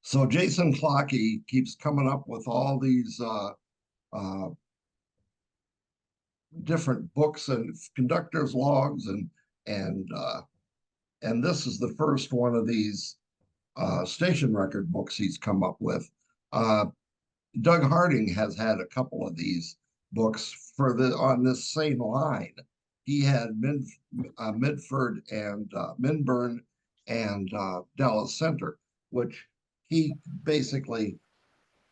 So Jason Clockey keeps coming up with all these uh, different books and conductor's logs and uh, and this is the first one of these station record books he's come up with. Uh, Doug Harding has had a couple of these books for the on this same line. He had Midford and Minburn and Dallas Center, which he basically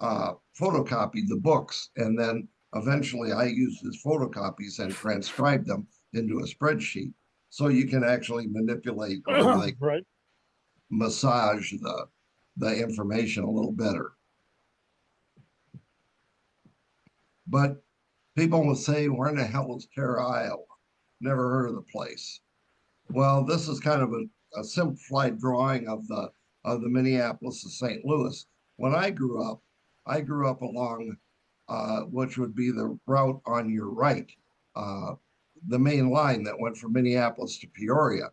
photocopied the books, and then eventually I used his photocopies and transcribed them into a spreadsheet. So you can actually manipulate or like Right. massage the information a little better. But people will say, where in the hell is Terra, Iowa? Never heard of the place. Well, this is kind of a simplified drawing of the Minneapolis to St. Louis. When I grew up along which would be the route on your right, uh, the main line that went from Minneapolis to Peoria.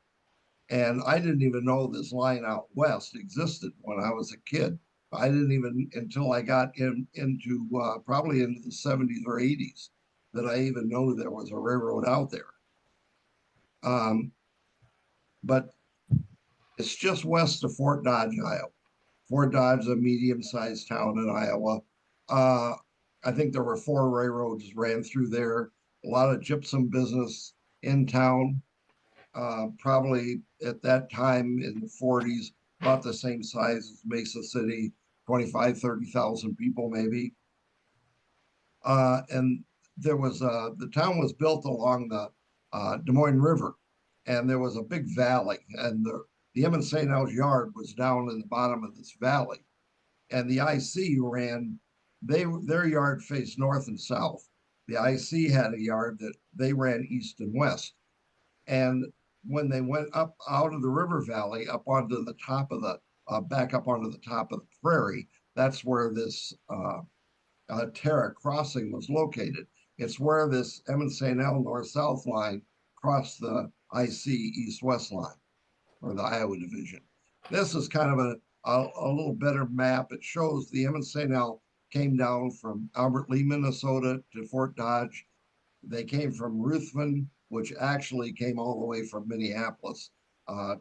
And I didn't even know this line out west existed when I was a kid. I didn't even until I got into probably into the 70s or 80s that I even know there was a railroad out there. Um, but it's just west of Fort Dodge, Iowa. Fort Dodge is a medium-sized town in Iowa. Uh, I think there were four railroads ran through there. A lot of gypsum business in town. Probably at that time in the 40s, about the same size as Mesa City, 25, 30,000 people maybe. And there was the town was built along the Des Moines River, and there was a big valley, and the M&StL yard was down in the bottom of this valley, and the IC ran. Their yard faced north and south. The IC had a yard that they ran east and west, and when they went up out of the river valley up onto the top of the back up onto the top of the prairie, that's where this Terra crossing was located. It's where this M&StL north-south line crossed the IC east-west line, or the Iowa division. This is kind of a little better map. It shows the M&StL came down from Albert Lee, Minnesota to Fort Dodge. They came from Ruthven, which actually came all the way from Minneapolis. Uh,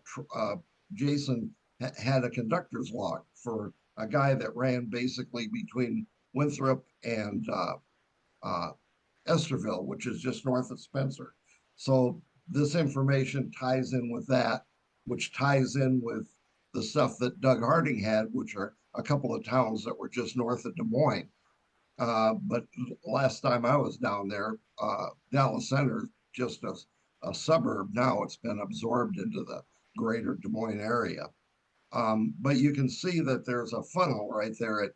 Jason had a conductor's log for a guy that ran basically between Winthrop and uh, Esterville, which is just north of Spencer. So this information ties in with that, which ties in with the stuff that Doug Harding had, which are a couple of towns that were just north of Des Moines. But last time I was down there, Dallas Center, just a suburb now, it's been absorbed into the greater Des Moines area. But you can see that there's a funnel right there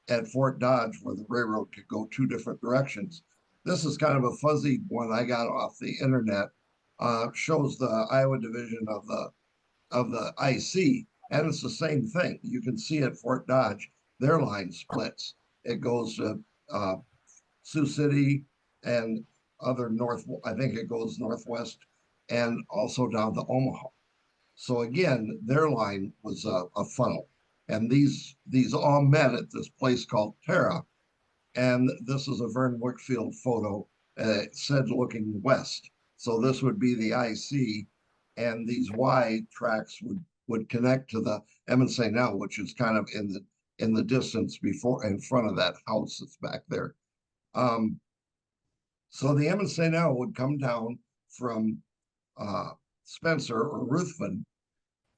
at Fort Dodge where the railroad could go two different directions. This is kind of a fuzzy one I got off the internet. Shows the Iowa division of the IC, and it's the same thing. You can see at Fort Dodge, their line splits. It goes to Sioux City and other north. I think it goes northwest and also down to Omaha. So again, their line was a funnel, and these all met at this place called Terra. And this is a Vern Wickfield photo. It said looking west, so this would be the IC, and these Y tracks would connect to the M&StL, which is kind of in the distance before in front of that house that's back there. Um, so the M&StL would come down from Spencer or Ruthven,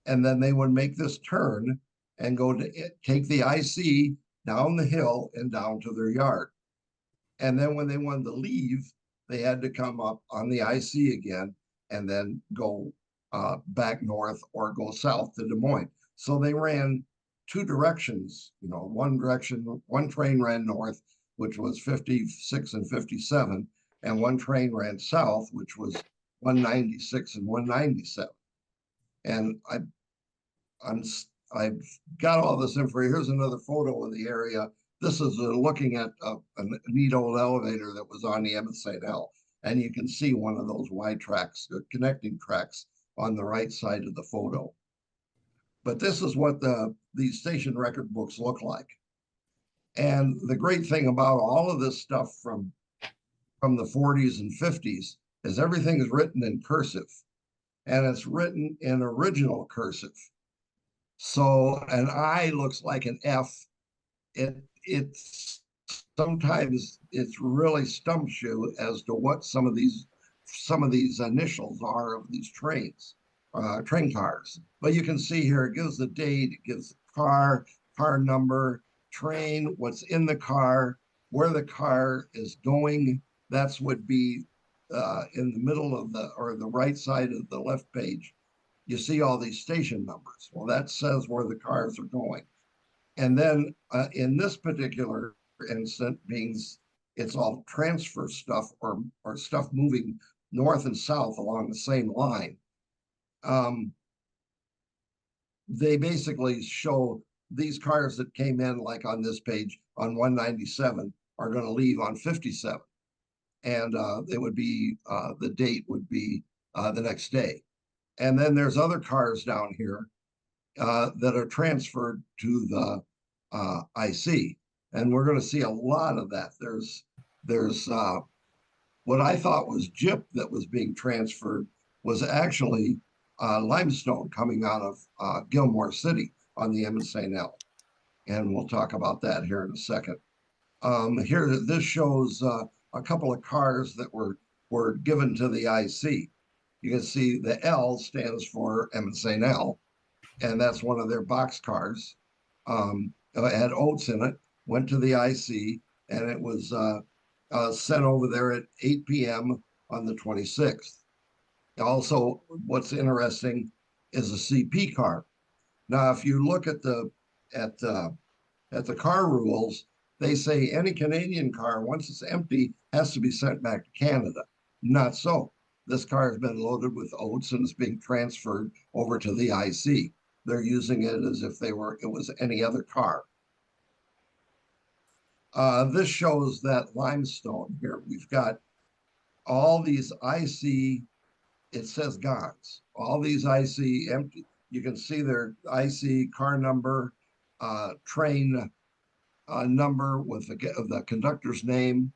and then they would make this turn and go to take the IC down the hill and down to their yard. And then when they wanted to leave, they had to come up on the IC again and then go back north or go south to Des Moines. So they ran two directions, one direction, one train ran north, which was 56 and 57, and one train ran south, which was 196 and 197. And I'm I've got all this info. Here's another photo of the area. This is looking at a neat old elevator that was on the M&StL, and you can see one of those Y tracks, connecting tracks on the right side of the photo. But this is what these station record books look like. And the great thing about all of this stuff from the 40s and 50s is everything is written in cursive, and it's written in original cursive. So an I looks like an F. It's sometimes it's really stumps you as to what some of these initials are of these train cars. But you can see here it gives the date, it gives the car number, train, what's in the car, where the car is going. That's would be in the middle of the or the right side of the left page. You see all these station numbers. Well, that says where the cars are going. And then in this particular instant, means it's all transfer stuff or stuff moving north and south along the same line. They basically show these cars that came in, like on this page on 197, are going to leave on 57. And it would be the date would be the next day. And then there's other cars down here that are transferred to the IC. And we're going to see a lot of that. There's what I thought was gyp that was being transferred was actually limestone coming out of Gilmore City on the M&StL. And we'll talk about that here in a second. Here, this shows a couple of cars that were given to the IC. You can see the L stands for M&StL, and that's one of their box cars. It had oats in it, went to the IC, and it was sent over there at 8 p.m. on the 26th. Also, what's interesting is a CP car. Now, if you look at the car rules, they say any Canadian car, once it's empty, has to be sent back to Canada. Not so. This car has been loaded with oats and is being transferred over to the IC. They're using it as if it was any other car. This shows that limestone here. We've got all these IC, it says GONS. All these IC empty. You can see their IC car number, train number with the conductor's name.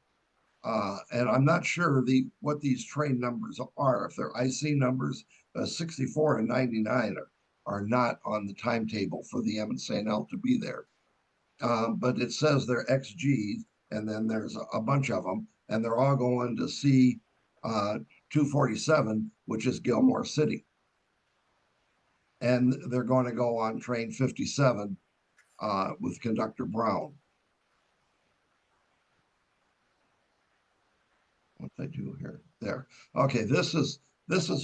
And I'm not sure what these train numbers are. If they're IC numbers, 64 and 99 are not on the timetable for the M&StL to be there. But it says they're XGs, and then there's a bunch of them, and they're all going to C 247, which is Gilmore City. And they're going to go on train 57 with conductor Brown. What they do here? There. Okay, this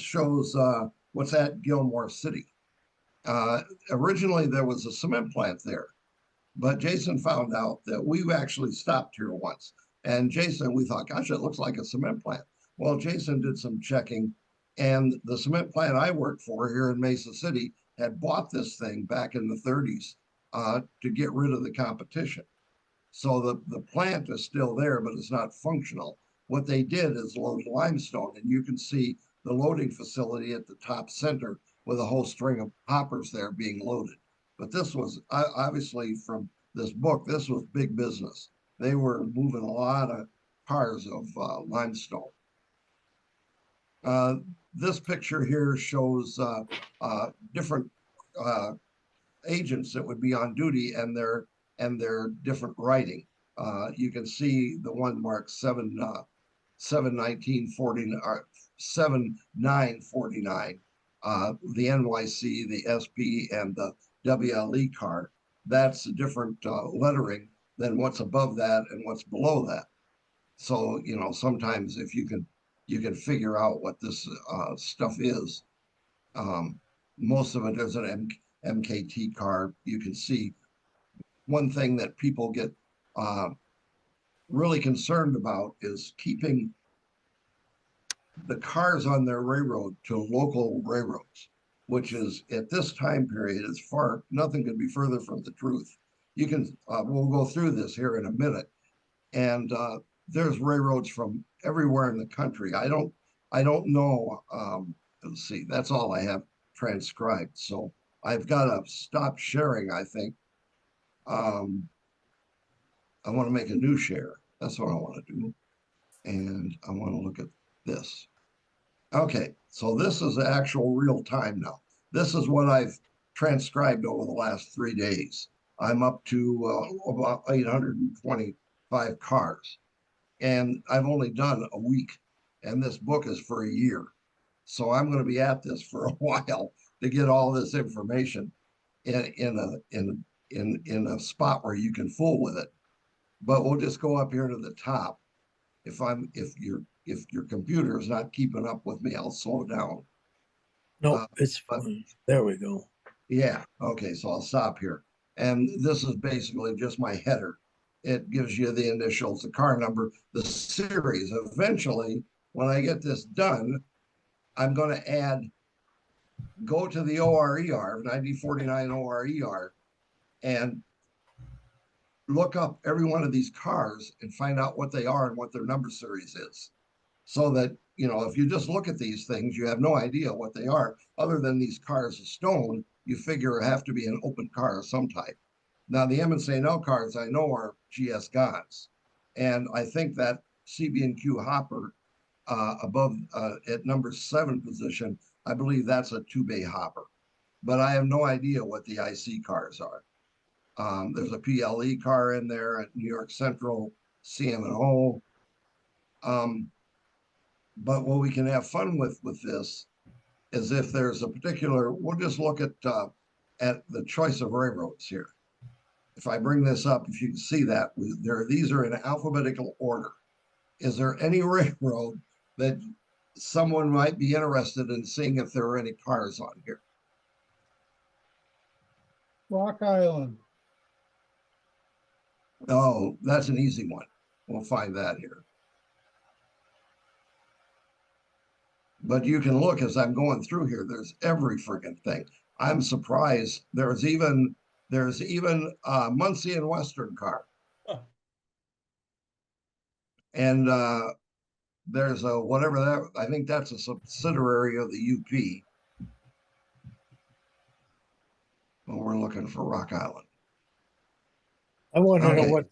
shows what's at Gilmore City. Originally, there was a cement plant there, but Jason found out that we actually stopped here once. And Jason, we thought, gosh, it looks like a cement plant. Well, Jason did some checking, and the cement plant I worked for here in Mesa City had bought this thing back in the 30s to get rid of the competition. So the plant is still there, but it's not functional. What they did is load limestone, and you can see the loading facility at the top center with a whole string of hoppers there being loaded. But this was obviously from this book, this was big business. They were moving a lot of cars of limestone. This picture here shows different agents that would be on duty and their different writing. You can see the one marked 7/19/49 or 7/9/49. The NYC, the SP, and the WLE car. That's a different lettering than what's above that and what's below that. So sometimes if you can figure out what this stuff is. Most of it is an MKT car. You can see one thing that people get really concerned about is keeping the cars on their railroad to local railroads, which is at this time period is nothing could be further from the truth. You can we'll go through this here in a minute, and there's railroads from everywhere in the country. I don't know. Let's see, that's all I have transcribed. So I've got to stop sharing, I think. Um, I want to make a new share. That's what I want to do. And I want to look at this. Okay, so this is the actual real time now. This is what I've transcribed over the last 3 days. I'm up to about 825 cars, and I've only done a week, and this book is for a year. So I'm going to be at this for a while to get all this information in a spot where you can fool with it. But we'll just go up here to the top. If your computer is not keeping up with me, I'll slow down. No, it's But there we go. yeah, okay, so I'll stop here. And this is basically just my header. It gives you the initials, the car number, the series. Eventually, when I get this done, I'm going to go to the ORER, 9049 ORER, and look up every one of these cars and find out what they are and what their number series is. So that, if you just look at these things, you have no idea what they are, other than these cars of stone, you figure have to be an open car of some type. Now, the M&StL cars I know are GS Gods. And I think that CB&Q hopper above at number 7 position, I believe that's a 2-bay hopper. But I have no idea what the IC cars are. There's a PLE car in there at New York Central, CM&O. But what we can have fun with this is if there's a particular, we'll just look at the choice of railroads here. If I bring this up, if you can see that, these are in alphabetical order. Is there any railroad that someone might be interested in seeing if there are any cars on here? Rock Island. Oh, that's an easy one. We'll find that here. But you can look as I'm going through here. There's every friggin' thing. I'm surprised. There's even Muncie and Western car. Huh. And there's a whatever that, I think that's a subsidiary of the UP. Well, we're looking for Rock Island. I want to know Okay. what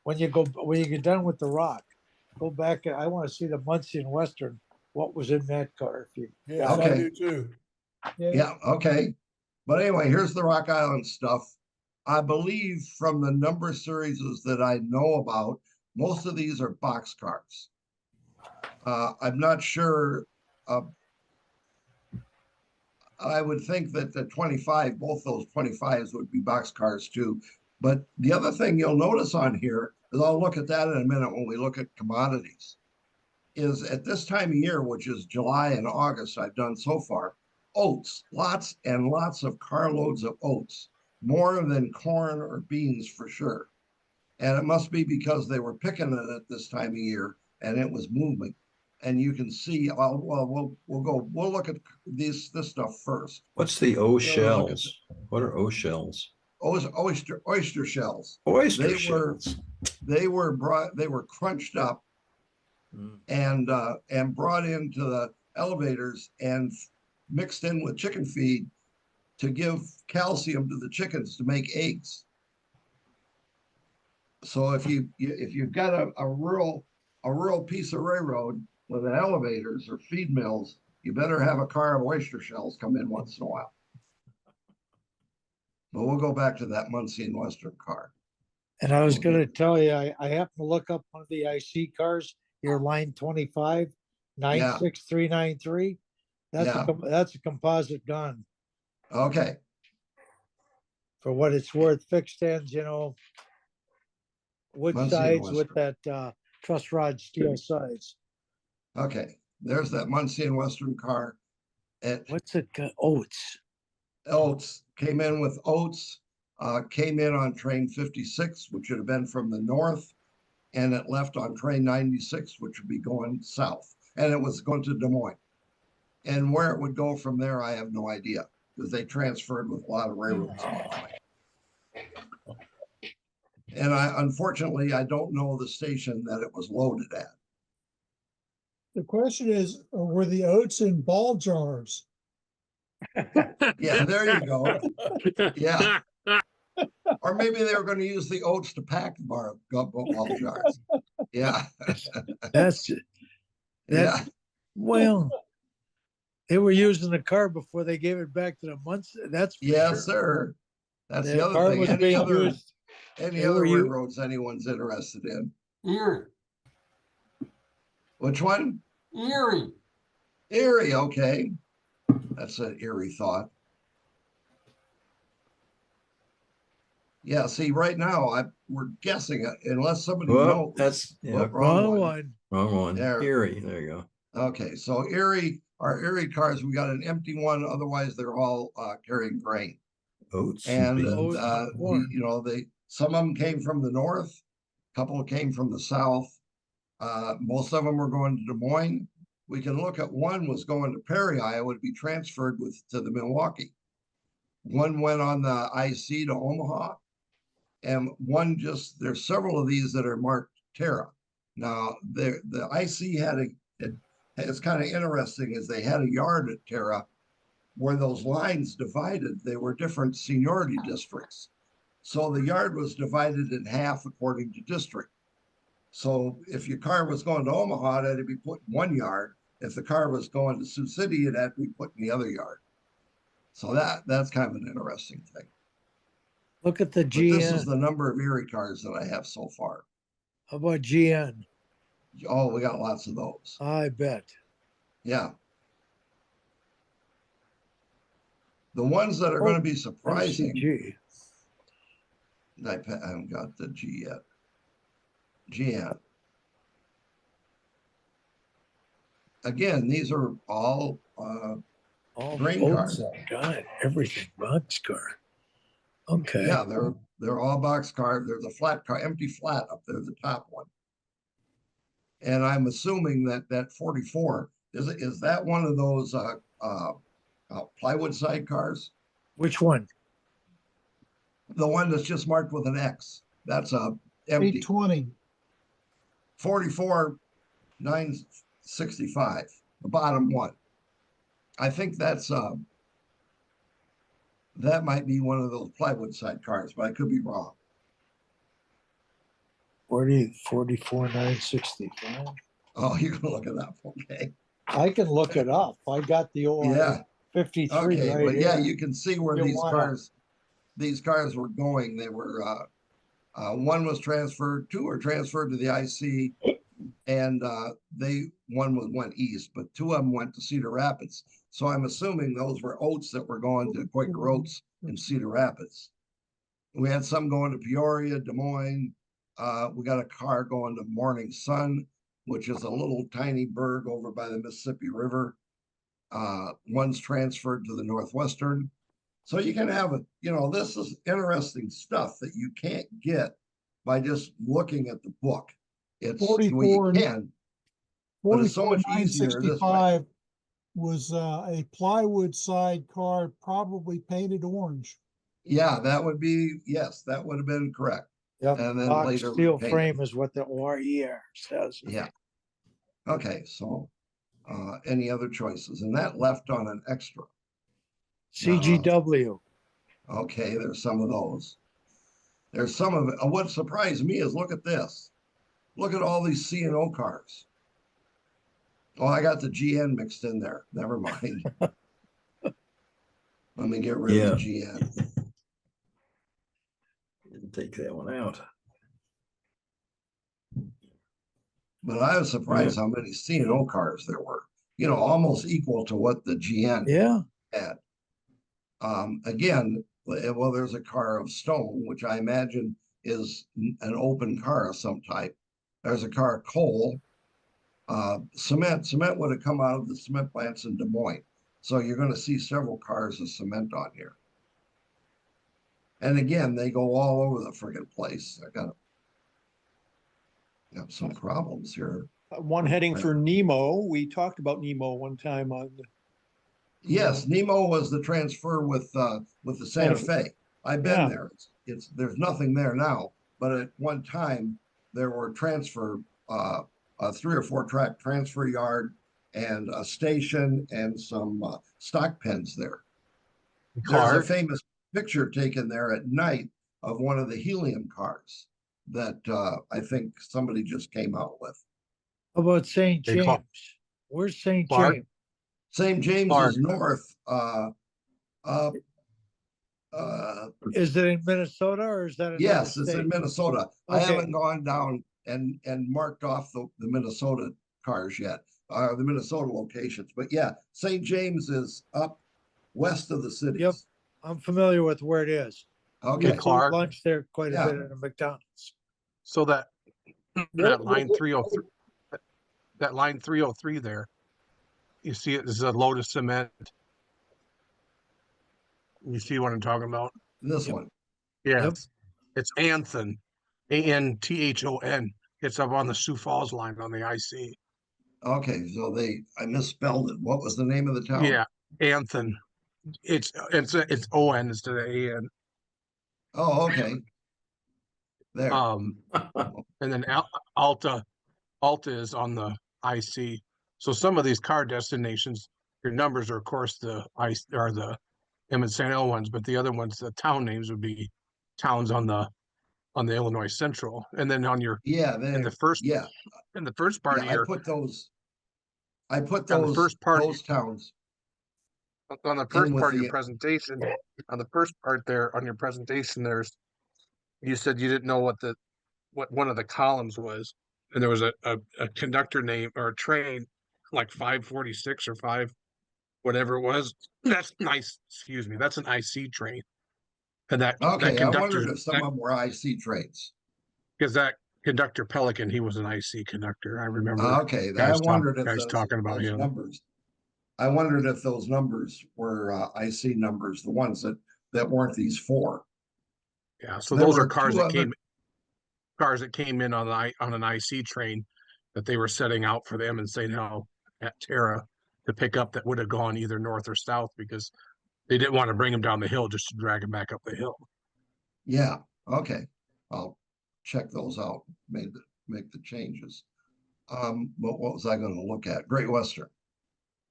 when you get done with the rock, go back. I want to see the Muncie and Western. What was in that car? If you Yes, Okay. I do too. Yeah, okay. But anyway, here's the Rock Island stuff. I believe from the number series that I know about, most of these are box cars. I'm not sure. I would think that the 25, both those 25s would be box cars too. But the other thing you'll notice on here is, I'll look at that in a minute when we look at commodities, is at this time of year, which is July and August, I've done so far, oats, lots and lots of carloads of oats, more than corn or beans for sure. And it must be because they were picking it at this time of year and it was moving. And you can see, we'll look at this stuff first. What's the O Look at shells? What are O shells? Oyster shells. Oyster shells. They were crunched up Mm. and brought into the elevators and mixed in with chicken feed to give calcium to the chickens to make eggs. So if you've got a rural piece of railroad with elevators or feed mills, you better have a car of oyster shells come in once in a while. But we'll go back to that Muncie and Western car. And I was going to tell you, I happened to look up one of the IC cars. Your line 25, 96393. That's a composite gun. Okay. For what it's worth, fixed ends, wood Muncie and sides with Western. that truss rod steel sides. Okay. There's that Muncie and Western car. What's it? Oats. Oats came in with oats. Came in on train 56, which would have been from the north, and it left on train 96, which would be going south, and it was going to Des Moines. And where it would go from there, I have no idea, because they transferred with a lot of railroads in Des Moines. And unfortunately, I don't know the station that it was loaded at. The question is, were the oats in ball jars? Yeah, there you go. Yeah. Or maybe they were going to use the oats to pack the football yards. Yeah. That's, Yeah. well, they were using the car before they gave it back to the Muncie. That's for Yes, sure. sir. That's the The other car thing. was Any being other used. any they other were u- railroads anyone's interested in? Erie, Which one? Erie. Erie, okay. That's an eerie thought. Yeah, see, right now we're guessing it unless somebody Well, knows. that's, Oh, yeah, Wrong one. wrong one. There. Erie, there you go. Okay, so Erie, our Erie cars, we got an empty one. Otherwise, they're all carrying grain. Oats And beans. some of them came from the north, a couple came from the south. Most of them were going to Des Moines. We can look at one was going to Perry, Iowa, to be transferred to the Milwaukee. One went on the IC to Omaha, and there's several of these that are marked Terra. Now, the IC it's kind of interesting is they had a yard at Terra where those lines divided, they were different seniority districts. So the yard was divided in half according to district. So if your car was going to Omaha, it had to be put in one yard. If the car was going to Sioux City, it had to be put in the other yard. So that's kind of an interesting thing. Look at the But this is GN. the number of Erie cars that I have so far. How about GN? Oh, we got lots of those. I bet. Yeah. The ones that are going to be surprising. MCG. I haven't got the G yet. GN. Again, these are all All grain boats. cars. God, everything. Boxcar. Okay. Yeah, they're all box cars. There's a flat car, empty flat up there, the top one. And I'm assuming that 44 is that one of those plywood side cars? Which one? The one that's just marked with an X. That's empty. 820. 44 965, the bottom one. I think that might be one of those plywood side cars, but I could be wrong. 44 965. Oh, you can look it up. Okay. I can look it up. I got the OR Yeah. 53 Okay. right But yeah, here. you can see where You these wanna- cars were going. They were one was transferred, two were transferred to the IC, and one went east, but two of them went to Cedar Rapids. So I'm assuming those were oats that were going to Quaker Oats in Cedar Rapids. We had some going to Peoria, Des Moines. We got a car going to Morning Sun, which is a little tiny burg over by the Mississippi River. One's transferred to the Northwestern. So you can have this is interesting stuff that you can't get by just looking at the book. It's 44 you can, but it's so 44 much easier this way. 965 was a plywood side car, probably painted orange. Yeah, that would have been correct. Yep. And then Box later steel repainted. frame is what the ORER says. Yeah. Okay, so any other choices? And that left on an extra. CGW. Okay, there's some of those. There's some of it. What surprised me is look at this. Look at all these C&O cars. Oh, I got the GN mixed in there. Never mind. Let me get rid of the GN. Didn't take that one out. But I was surprised how many C&O cars there were. Almost equal to what the GN Yeah. had. Again, well, there's a car of stone, which I imagine is an open car of some type. There's a car of coal. Cement would have come out of the cement plants in Des Moines. So you're going to see several cars of cement on here. And again, they go all over the friggin' place. I got some problems here. One heading for Nemo. We talked about Nemo one time on the. Yes, Nemo was the transfer with the Santa Fe. I've been Yeah. there. There's nothing there now, but at one time there were a 3 or 4 track transfer yard and a station and some stock pens there. there's a car. famous picture taken there at night of one of the helium cars that I think somebody just came out with. How about St. They call- James? Where's St. Clark? James? St. James Clark. is north, uh, Is it in Minnesota or is that another yes, it's in state? Minnesota. I Okay. haven't gone down and marked off the Minnesota cars yet, the Minnesota locations. But yeah, St. James is up west of the cities. Yep. I'm familiar with where it is. We Okay. used to eat Clark. lunch there quite a Yeah. bit at a McDonald's. So that line 303, that line 303 there, you see it is a load of cement. You see what I'm talking about? This one. Yes. It's Anthon, Anthon. It's up on the Sioux Falls line on the IC. Okay, so I misspelled it. What was the name of the town? Yeah, Anthon. It's ON instead of AN. Oh, okay. There. And then Alta is on the IC. So some of these car destinations, your numbers are of course the M&StL ones, but the other ones, the town names would be towns on the Illinois Central. And then on your Yeah, in the first yeah, part yeah, of your I put on the those first part those towns. on the first with part of your the- presentation, on the first part there on your presentation, you said you didn't know what one of the columns was, and there was a conductor name or a train like 546 or 5 whatever it was. That's nice. Excuse me. That's an IC train, and that Okay, I conductor, wondered if some of them were IC trains. because that conductor Pelican, he was an IC conductor. I remember. Okay, I wondered if guys talking about those him. numbers. I wondered if those numbers were IC numbers, the ones that weren't these four. Yeah, so There those are were cars two that came in on an IC train that they were setting out for the M&StL at Terra to pick up, that would have gone either north or south because they didn't want to bring them down the hill just to drag them back up the hill. Yeah, okay. I'll check those out, make the changes. But what was I gonna look at? Great Western.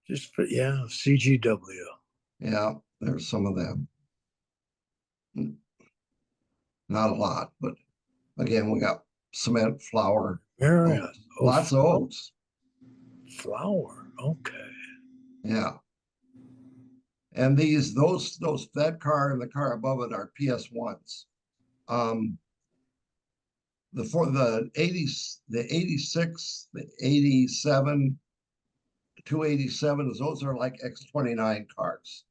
Just put, yeah, CGW. Yeah, there's some of them. Not a lot, but again, we got cement, flour, Marion. oats. Lots of oats. Flour. Okay. Yeah. And that car and the car above it are PS1s. The 80s, the 86, the 87, 287s, those are like X29 cars.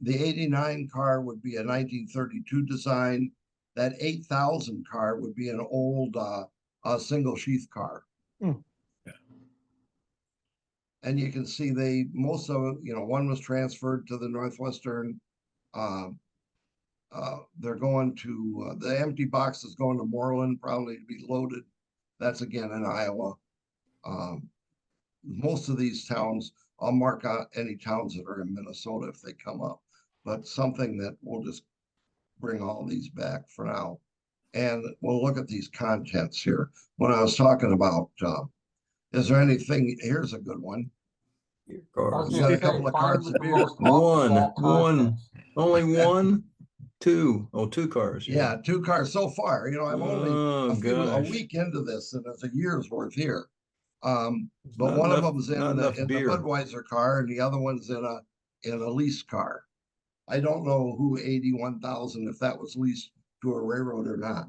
The 89 car would be a 1932 design. That 8000 car would be an old single sheath car. Yeah. And you can see most of it, one was transferred to the Northwestern. They're going to, the empty box is going to Moreland, probably to be loaded. That's again in Iowa. Most of these towns, I'll mark out any towns that are in Minnesota if they come up, but something that we'll just bring all these back for now. And we'll look at these contents here. When I was talking about, is there anything, here's a good one. Your Oh, cars. You got a couple of cards of beer. One. Only one, two. Oh, two cars. Yeah, 2 cars so far. I'm only Oh, a gosh. week into this, and it's a year's worth here. But Not one of enough- them's in not enough the beer. Budweiser car, and the other one's in a lease car. I don't know who 81,000, if that was leased to a railroad or not.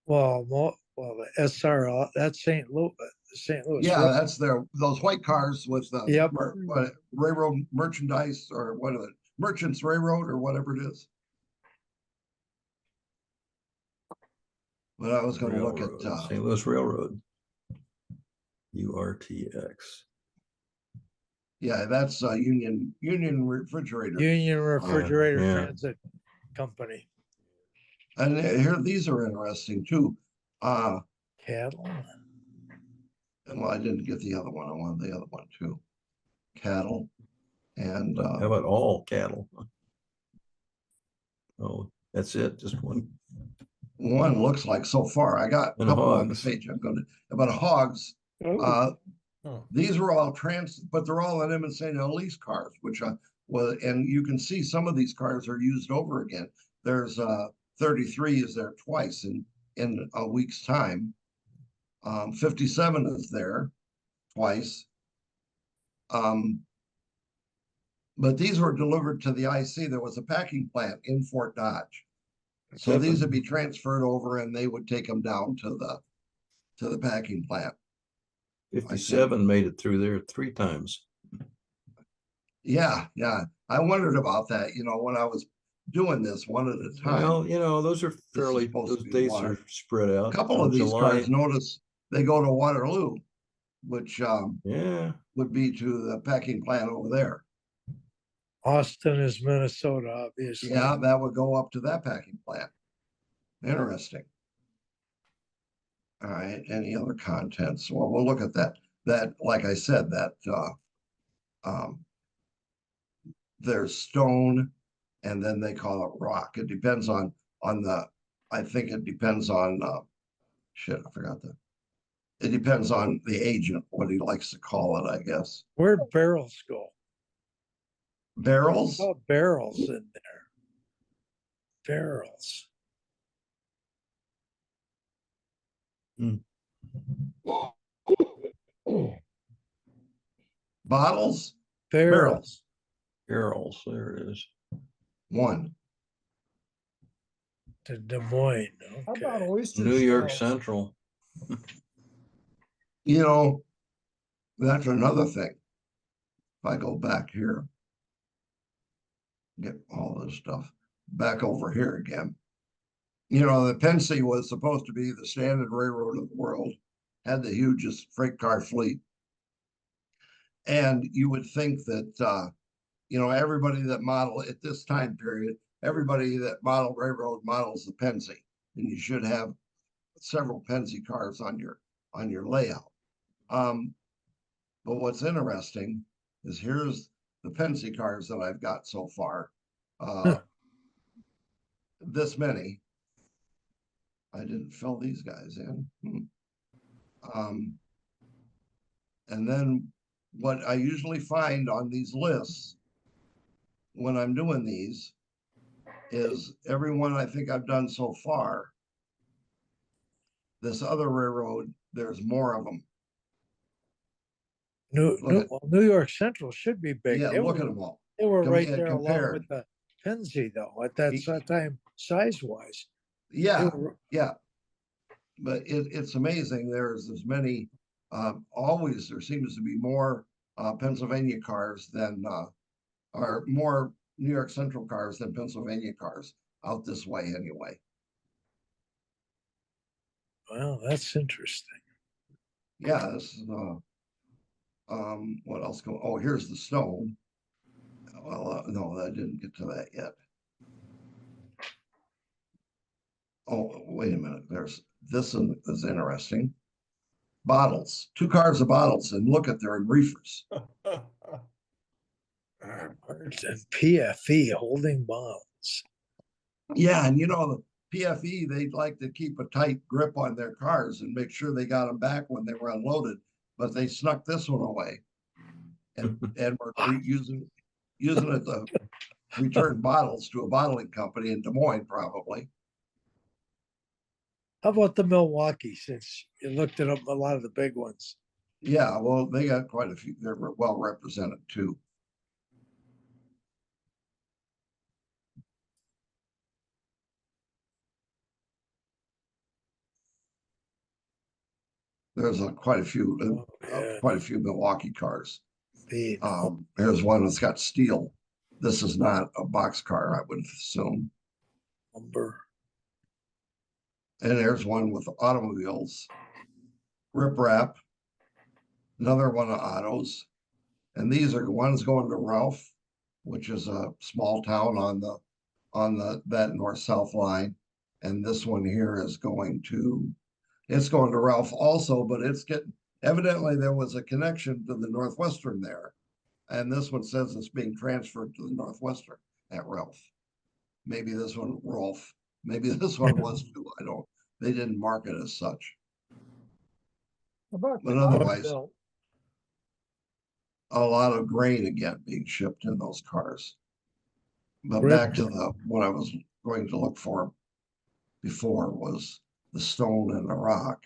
Well, the SR, that's St. Louis. St. Louis. Yeah, right? that's those white cars with the Yep. railroad merchandise, or what are it, Merchants Railroad or whatever it is. But I was going to look Railroad, at St. Louis Railroad. URTX. yeah, that's Union Refrigerator. Union Refrigerator yeah. Transit Company. And here, these are interesting too. Cattle. Well, I didn't get the other one. I wanted the other one too. Cattle. And How about all cattle? Oh, that's it. Just one. one looks like so far. I got a And couple on the hogs. page. I'm going to about hogs. Oh. These were all but they're all in M&StL lease cars, which Well, and you can see some of these cars are used over again. There's 33 is there twice in a week's time. 57 is there twice. But these were delivered to the IC. There was a packing plant in Fort Dodge. So these would be transferred over and they would take them down to the packing plant. 57 made it through there 3 times. Yeah, yeah. I wondered about that, when I was doing this one at a time. Well, those are fairly, supposed those to be dates water. are spread A out. couple of these cars, notice they go to Waterloo, which Yeah, would be to the packing plant over there. Austin is Minnesota, obviously. Yeah, that would go up to that packing plant. Interesting. All right, any other contents? Well, we'll look at that. That, like I said, that there's stone and then they call it rock. It depends on I think it depends on shit, I forgot that. It depends on the agent, what he likes to call it, I guess. Where'd barrels go? Barrels? Oh, barrels in there. Barrels. Bottles? Barrels. Carol's, there it is. One. To Des Moines. How Okay. about oyster New York shells? Central. That's another thing. If I go back here, get all this stuff back over here again. The Pennsy was supposed to be the standard railroad of the world, had the hugest freight car fleet. And you would think that, everybody that modeled at this time period, everybody that modeled railroad models the Pennsy, and you should have several Pennsy cars on your layout. But what's interesting is here's the Pennsy cars that I've got so far. This many. I didn't fill these guys in. And then what I usually find on these lists when I'm doing these is everyone I think I've done so far. This other railroad, there's more of them. New York Central should be big. Yeah, They look were, at them all. they were right there along compared. with the Pennsy though, at that time, size-wise. Yeah, yeah. But it's amazing. There's as many, always there seems to be more Pennsylvania cars than, or more New York Central cars than Pennsylvania cars out this way anyway. Well, that's interesting. Yeah, this is, what else oh, here's the stone. Well, no, I didn't get to that yet. Oh, wait a minute. This is interesting. Bottles, 2 cars of bottles, and look at they're in reefers. And PFE holding bombs. Yeah, and the PFE, they'd like to keep a tight grip on their cars and make sure they got them back when they were unloaded, but they snuck this one away. And we're using it to return bottles to a bottling company in Des Moines, probably. How about the Milwaukee, since you looked at a lot of the big ones? Yeah, well, they got quite a few. They're well represented too. There's quite a few, quite a few Milwaukee cars. Here's one that's got steel. This is not a box car, I would assume. Lumber. And there's one with automobiles, riprap, another one of autos. And these are one's going to Ralph, which is a small town on that north-south line. And this one here is going to Ralph also, but evidently there was a connection to the Northwestern there. And this one says it's being transferred to the Northwestern at Ralph. Maybe this one, Rolf. Maybe this one was too. They didn't mark it as such. How about But otherwise, a lot of grain again being shipped in those cars. But Great. back to what I was going to look for before was the stone and the rock.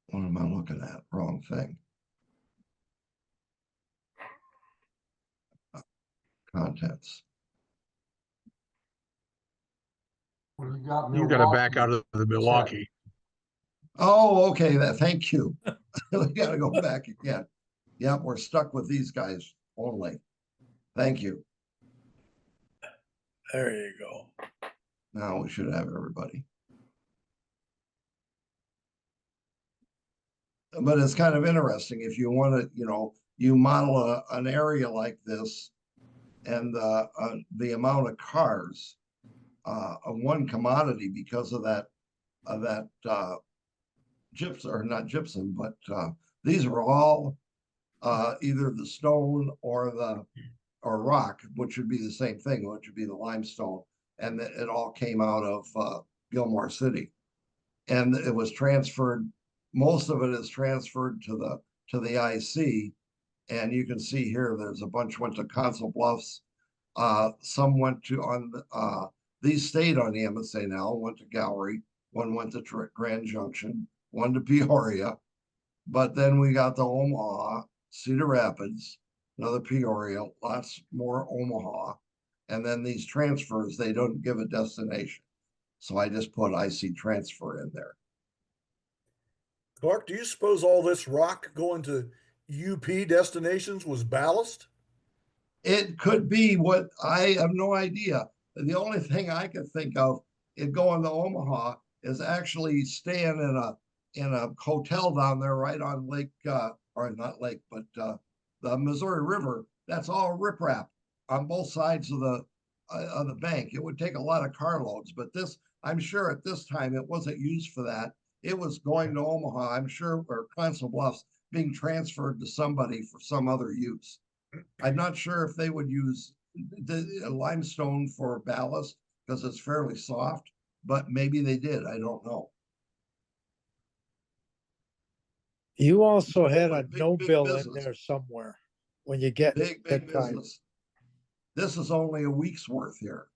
What am I looking at? Wrong thing. Contents. You gotta back out of the Milwaukee. Oh, okay. Thank you. We gotta go back again. Yep, we're stuck with these guys only. Thank you. There you go. Now we should have everybody. But it's kind of interesting if you want to, you model an area like this, and the amount of cars of one commodity because of that gypsum, or not gypsum, but these are all either the stone or rock, which would be the same thing, which would be the limestone, and it all came out of Gilmore City, and it was transferred. Most of it is transferred to the IC, and you can see here there's a bunch went to Council Bluffs. Some went to these stayed on the M&StL, went to Gallery, one went to Grand Junction, one to Peoria, but then we got the Omaha, Cedar Rapids, another Peoria, lots more Omaha, and then these transfers, they don't give a destination. So I just put IC transfer in there. Clark, do you suppose all this rock going to UP destinations was ballast? It could be, what I have no idea. The only thing I could think of it going to Omaha is actually staying in a hotel down there right on Lake, or not Lake, but the Missouri River. That's all riprap on both sides of the bank. It would take a lot of carloads, but this, I'm sure at this time it wasn't used for that. It was going to Omaha, I'm sure, or Council Bluffs, being transferred to somebody for some other use. I'm not sure if they would use the limestone for ballast because it's fairly soft, but maybe they did. I don't know. You also had a Big, no big bill in business. there somewhere when you get Big that time. business. This is only a week's worth here.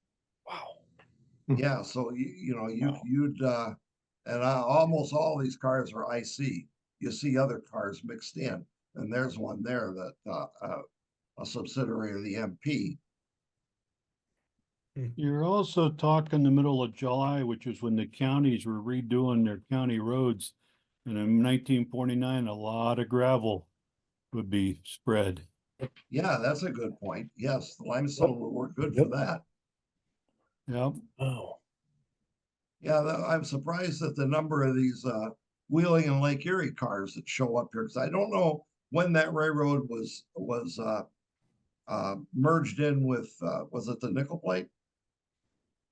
Wow. Yeah, so Wow. you'd and almost all these cars are IC. You see other cars mixed in, and there's one there that a subsidiary of the MP. You're also talking the middle of July, which is when the counties were redoing their county roads. And in 1949, a lot of gravel would be spread. Yeah, that's a good point. Yes, the limestone would work good for that. Yep. Oh, Yeah, I'm surprised at the number of these Wheeling and Lake Erie cars that show up here, because I don't know when that railroad was merged in with was it the nickel plate?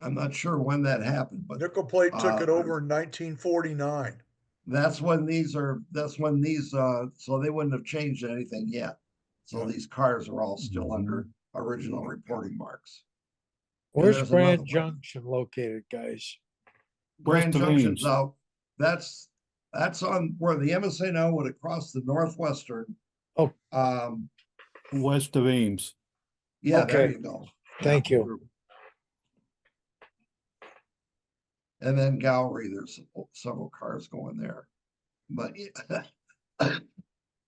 I'm not sure when that happened, but Nickel plate took it over in 1949. that's when these so they wouldn't have changed anything yet. So these cars are all still under original reporting marks. where's there's another Grand one. Junction located, guys? Grand West of Junction's Ames. out. That's on where the M&StL would have crossed the Northwestern. Oh. West of Ames. Yeah, there Okay. you go. Thank you. And then Gallery, there's several cars going there. But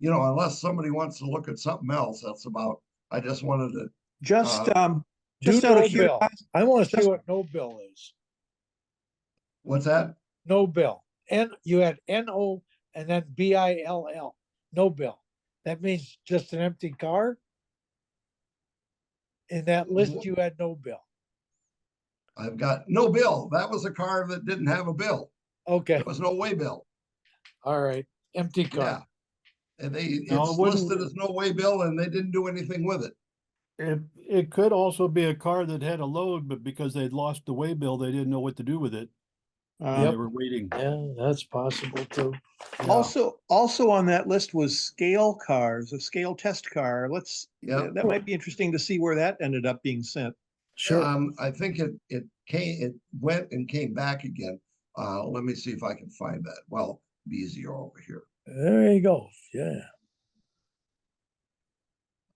unless somebody wants to look at something else, that's about. I just wanted to. Just, Do just out no of bill. curiosity, I want to see just- what no bill is. What's that? No bill. And you had NO and then BILL. No bill. That means just an empty car? In that list, you had no bill. I've got no bill. That was a car that didn't have a bill. Okay, There was no way bill. all right. Empty Yeah. car. And No, it's it wouldn't- listed as no way bill, and they didn't do anything with it. It could also be a car that had a load, but because they'd lost the way bill, they didn't know what to do with it. And uh, they were waiting. Yeah, that's possible too. Yeah. also on that list was scale cars, a scale test car. That might be interesting to see where that ended up being sent. Sure. I think it went and came back again. Let me see if I can find that. Well, be easier over here. There you go. Yeah.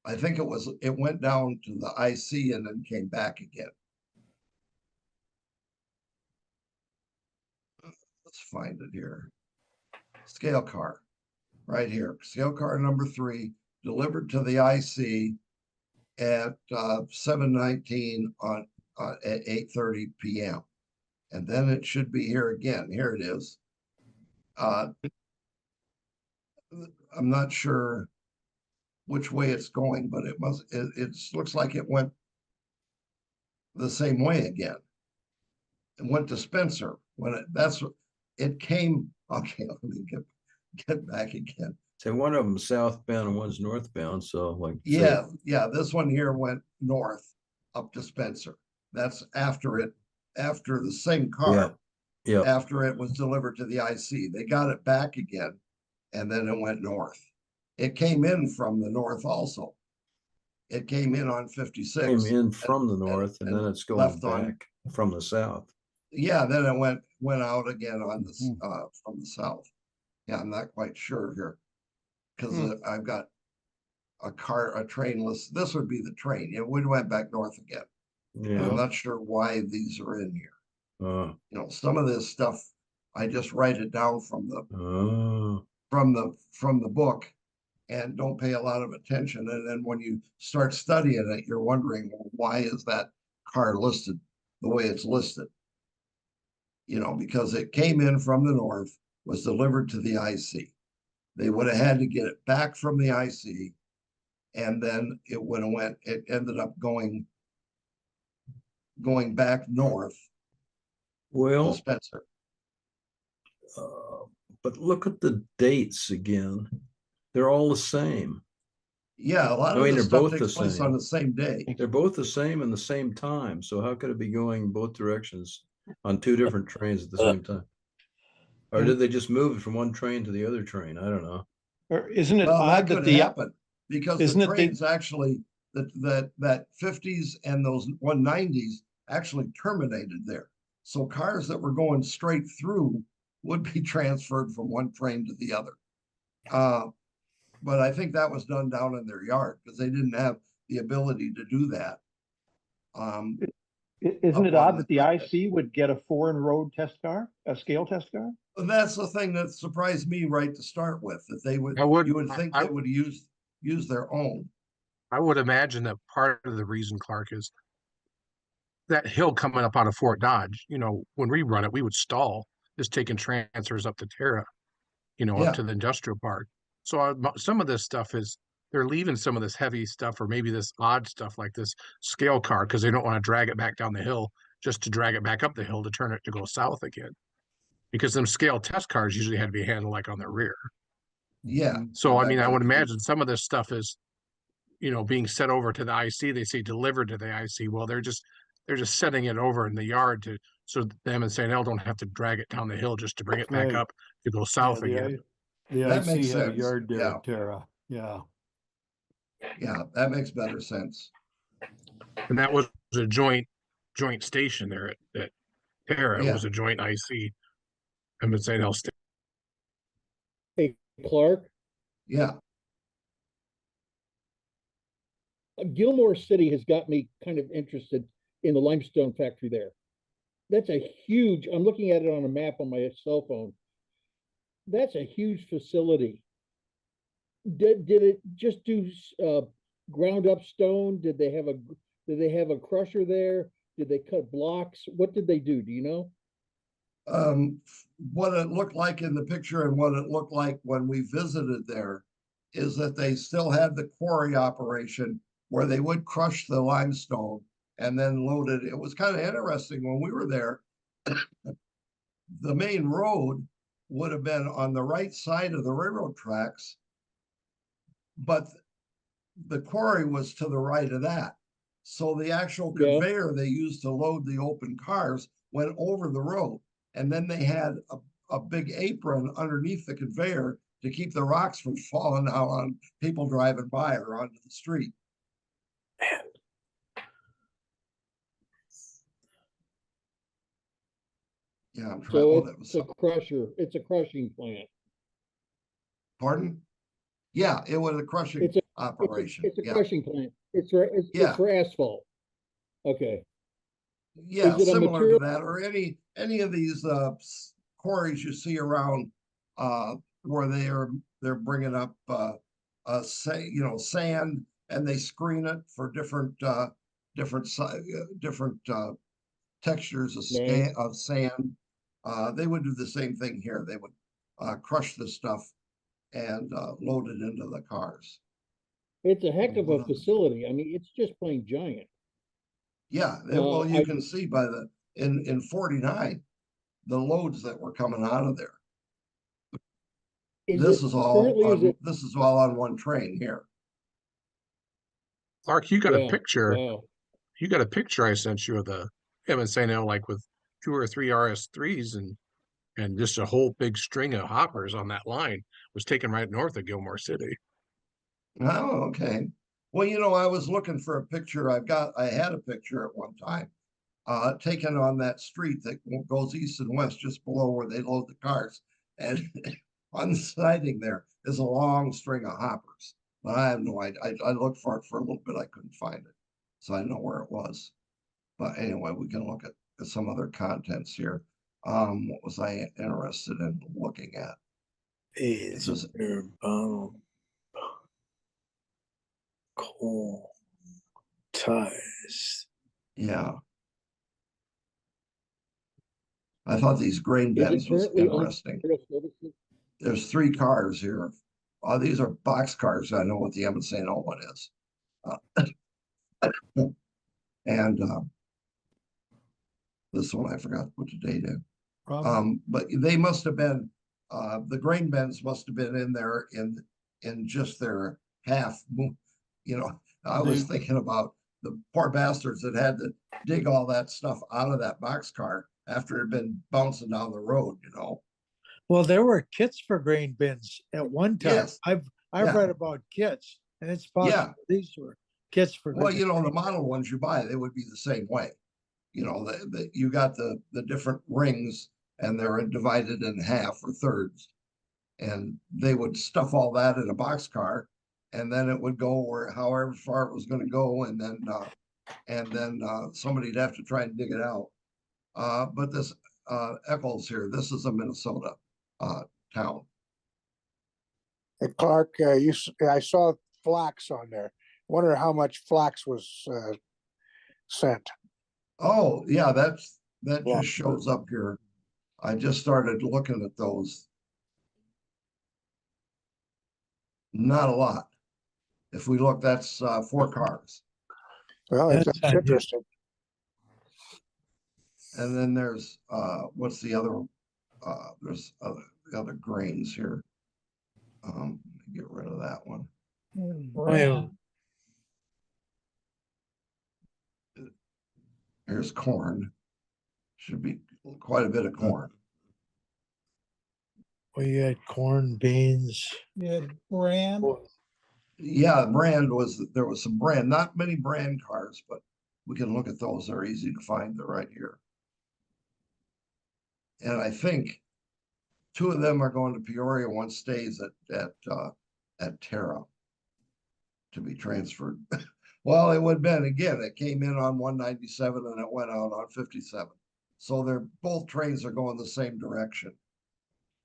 I think it went down to the IC and then came back again. Let's find it here. Scale car, right here. Scale car number 3, delivered to the IC at 7:19 at 8:30 p.m. And then it should be here again. Here it is. I'm not sure which way it's going, but it looks like it went the same way again. It went to Spencer it came. Okay, let me get back again. So one of them southbound and one's northbound, so like. Yeah, this one here went north up to Spencer. That's after the same car. Yeah. After it was delivered to the IC. They got it back again, and then it went north. It came in from the north also. It came in on 56. Came in from the north, and then it's going back from the south. Yeah, then it went out again on the from the south. Yeah, I'm not quite sure here because I've got a train list. This would be the train. It went back north again. Yeah. I'm not sure why these are in here. Some of this stuff I just write it down from the book and don't pay a lot of attention. And then when you start studying it, you're wondering, well, why is that car listed the way it's listed? Because it came in from the north, was delivered to the IC. They would have had to get it back from the IC, and then it ended up going back north. Well, to Spencer. But look at the dates again. They're all the same. Yeah, a lot of they're this stuff both takes the place same. on the same day. They're both the same and the same time. So how could it be going both directions on 2 different trains at the same time? Or did they just move it from one train to the other train? I don't know. Or isn't it Well, odd that that could the happen because the trains actually that 50s and those 190s actually terminated there. So cars that were going straight through would be transferred from one train to the other. But I think that was done down in their yard because they didn't have the ability to do that. Isn't it odd that the IC would get a foreign road test car, a scale test car? That's the thing that surprised me right to start with, that they would, you would think they would use their own. I would imagine that part of the reason, Clark, is that hill coming up out of Fort Dodge. When we run it, we would stall just taking transfers up to Terra, up to the industrial park. So some of this stuff is they're leaving some of this heavy stuff or maybe this odd stuff like this scale car because they don't want to drag it back down the hill just to drag it back up the hill to turn it to go south again. Because them scale test cars usually had to be handled like on the rear. Yeah. So I mean, I would imagine some of this stuff is, being set over to the IC. They say delivered to the IC. Well, they're just setting it over in the yard so the M&StL don't have to drag it down the hill just to bring it back up to go south again. The IC makes had a sense. yard there Yeah. at Terra. Yeah. Yeah, that makes better sense. And that was a joint station there at Terra. It Yeah. was a joint IC M&StL station. Hey, Clark, Yeah. Gilmore City has got me kind of interested in the limestone factory there. That's a huge, I'm looking at it on a map on my cell phone. That's a huge facility. Did it just do ground up stone? Did they have a crusher there? Did they cut blocks? What did they do? Do you know? What it looked like in the picture and what it looked like when we visited there is that they still had the quarry operation where they would crush the limestone and then load it. It was kind of interesting when we were there. The main road would have been on the right side of the railroad tracks, but the quarry was to the right of that. So the actual conveyor they used to load the open cars went over the road. And then they had a big apron underneath the conveyor to keep the rocks from falling out on people driving by or onto the street. Yeah, I'm trying. So it's a crusher. It's a crushing plant. Pardon? Yeah, it was a crushing. operation. It's a Yeah, crushing plant. It's for, it's Yeah. for asphalt. Okay. yeah, Is it a similar material? to that, or any of these quarries you see around where they're bringing up say sand, and they screen it for different textures Right. of sand. They would do the same thing here. They would crush the stuff and load it into the cars. It's a heck of One a of the- facility. I mean, it's just plain giant. Yeah, Uh, well, you I- can see by in 49, the loads that were coming out of there. This is all currently, is on it? this is all on one train here. Mark, you got a Yeah, picture. wow. You got a picture I sent you of the M&StL, like with 2 or 3 RS3s and just a whole big string of hoppers on that line was taken right north of Gilmore City. Oh, okay. Well, I was looking for a picture. I had a picture at one time, taken on that street that goes east and west just below where they load the cars. And on the siding there is a long string of hoppers. But I have no idea. I looked for it for a little bit. I couldn't find it. So I know where it was. But anyway, we can look at some other contents here. What was I interested in looking at? Is This is- coal ties. Yeah. I thought these grain Is it bins was currently on interesting. material services? There's 3 cars here. These are box cars. I know what the M&StL one is. And this one I forgot to put the date in. But they must have been the grain bins must have been in there in just their half. I was thinking about the poor bastards that had to dig all that stuff out of that box car after it had been bouncing down the road. Well, there were kits for grain bins at one time. Yes. I've Yeah. read about kits, and it's possible these were kits for. Well, the model ones you buy, they would be the same way. You got the different rings, and they're divided in half or thirds, and they would stuff all that in a box car, and then it would go where however far it was going to go, and then somebody'd have to try and dig it out. But this Eccles here, this is a Minnesota town. Hey, Clark, I saw flax on there. Wonder how much flax was sent. Oh, yeah, that Yeah. just shows up here. I just started looking at those. Not a lot. If we look, that's 4 cars. Well, that's interesting. And then there's what's the other? There's other grains here. Get rid of that one. Well, Here's corn. Should be quite a bit of corn. we had corn, beans. You had brand, Yeah, there was some brand, not many brand cars, but we can look at those. They're easy to find. They're right here. And I think 2 of them are going to Peoria. One stays at Terra to be transferred. Well, it would have been again. It came in on 197 and it went out on 57. So both trains are going the same direction.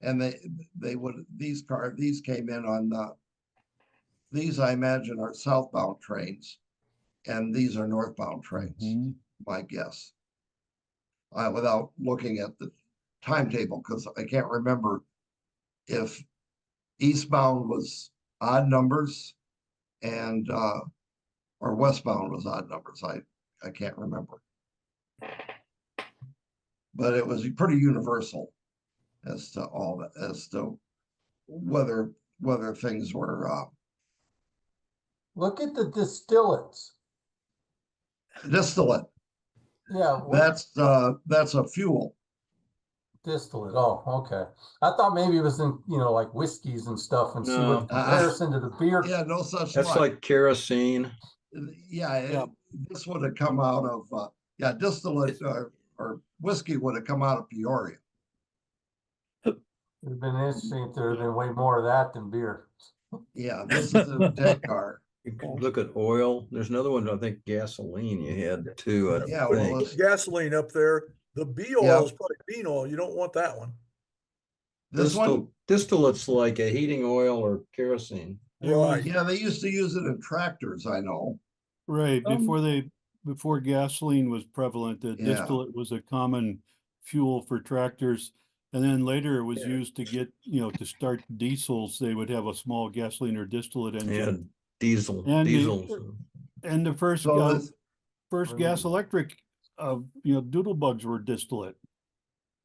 And these came in on these I imagine are southbound trains, and these are northbound trains. My guess. Without looking at the timetable, because I can't remember if eastbound was odd numbers and or westbound was odd numbers. I can't remember. But it was pretty universal as to all that, as to whether things were Look at the distillates. distillate. Yeah, That's a fuel. distillate. Oh, okay. I thought maybe it was in, like whiskeys and stuff and see what the No. comparison to the beer. Yeah, no such That's luck. like kerosene. Yeah, this would have come out of distillate or whiskey would have come out of Peoria. It'd have been interesting if there had been way more of that than beer. Yeah, this is a tank car. You could look at oil. There's another one, I think gasoline you had too, I Yeah, well, think. Put gasoline up there. The B oil Yeah. is probably bean oil. You don't want that one. This one, Distillate's like a heating oil or kerosene. It was- Right. yeah, they used to use it in tractors, I know. Right, before gasoline was prevalent, the Yeah. distillate was a common fuel for tractors. And then later it was used to get, to start diesels, they would have a small gasoline or distillate Yeah, engine. diesel, And the- diesels. And the first, So this, first gas electric, doodlebugs were distillate.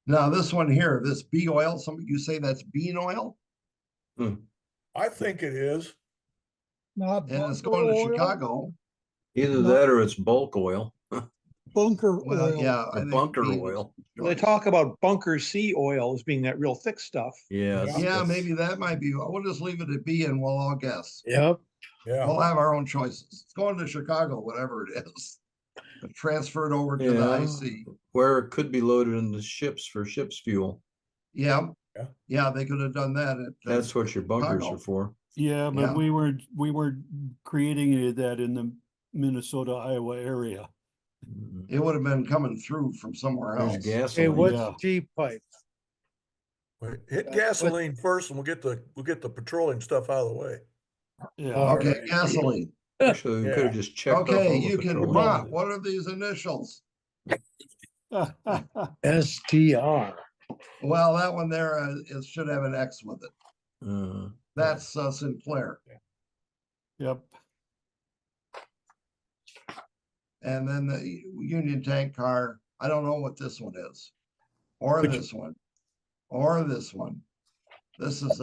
now this one here, this B oil, you say that's bean oil? I think it is. Not And it's bunker going to oil, Chicago. Either No. that or it's bulk oil bunker Well, oil. yeah. I or think bunker bean is oil. the They choice. talk about bunker C oil as being that real thick stuff. Yeah. Yeah, maybe that might be, we'll just leave it at B and we'll all guess. Yep. Yeah. We'll have our own choices. It's going to Chicago, whatever it is. Transferred over to the Yeah, IC. where it could be loaded into ships for ship's fuel. Yeah. Yeah. Yeah, they could have done that. That's what your bunkers Chicago. are for. Yeah, but Yeah. we weren't creating any of that in the Minnesota, Iowa area. It would have been coming through from somewhere There's else. Hey, gasoline. what's Yeah. G pipe? Wait, hit gasoline first and we'll get the petroleum stuff out of the way. Yeah. Okay, gasoline. Actually, we could Yeah. have just checked off Okay, all the you can, petroleum. Vermont, what are these initials? STR. Well, that one there, it should have an X with it. That's Sinclair. Yep. And then the Union Tank Car, I don't know what this one is. Or this one. Or this one. This is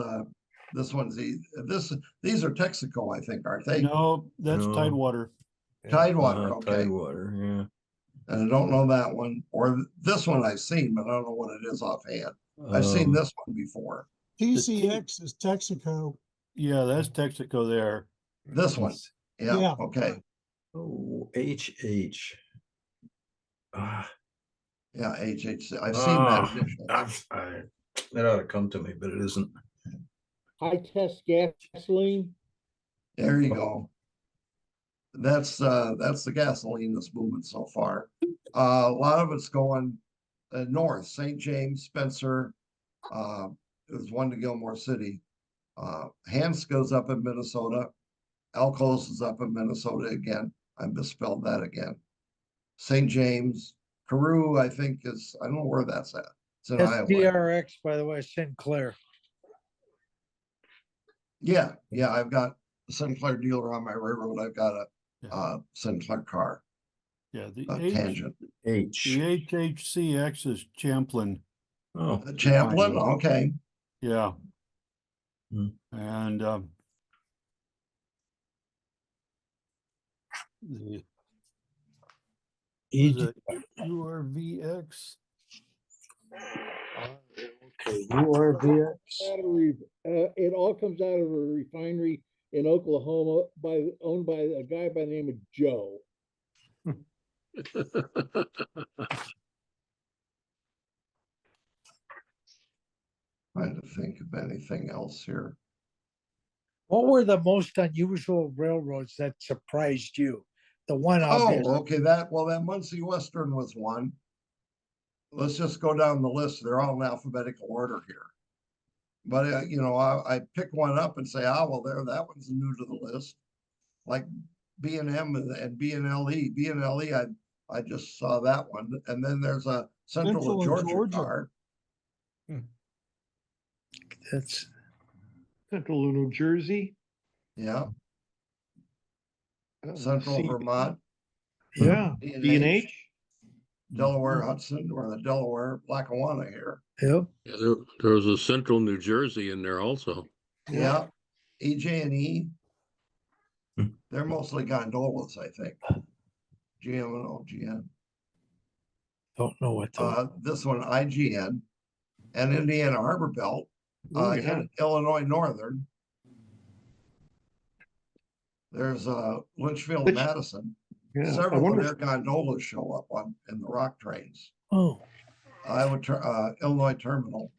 this one's these are Texaco, I think, aren't they? No, that's No. Tidewater. Tidewater, okay. Tidewater, yeah. And I don't know that one. Or this one I've seen, but I don't know what it is offhand. I've seen this one before. TCX is Texaco. Yeah, that's Texaco there. This one. Yeah, Yeah. okay. Oh, HH. Ah, Yeah, HHC. I've seen that initial. That ought to come to me, but it isn't. High test gasoline. There you go. That's the gasoline that's moving so far. A lot of it's going north, St. James, Spencer. There's one to Gilmore City. Hansco's up in Minnesota. Elkos is up in Minnesota again. I misspelled that again. St. James, Carew, I think is, I don't know where that's at. It's in Iowa. SDRX, by the way, Sinclair. Yeah, I've got a Sinclair dealer on my railroad. I've got a Sinclair car, Yeah, the Tangent. H. The HHCX is Champlin. Oh, Champlin, okay. Yeah. Hmm. And the EG. was it URVX. Okay, URVX. It all comes out of a refinery in Oklahoma owned by a guy by the name of Joe. Trying to think of anything else here. What were the most unusual railroads that surprised you? The one obvious. Oh, okay, that Muncie Western was one. Let's just go down the list. They're all in alphabetical order here. But, I pick one up and say, that one's new to the list. Like B&M and B&LE. B&LE, I just saw that one. And then there's a Central of Georgia car. That's Central New Jersey. Yeah, Oh, Central C- Vermont. yeah. B&H. Delaware Hudson, or the Delaware Lackawanna here. Yep. Yeah, there was a Central New Jersey in there also. Yeah, EJ&E. Hmm. They're mostly gondolas, I think. GM and OGN. Don't know what the This one, IGN, and Indiana Harbor Belt, Oh, yeah. and Illinois Northern. There's Litchfield, Litch- Madison. Yeah, I Several of wonder their gondolas show up in the rock trains. oh Illinois Terminal.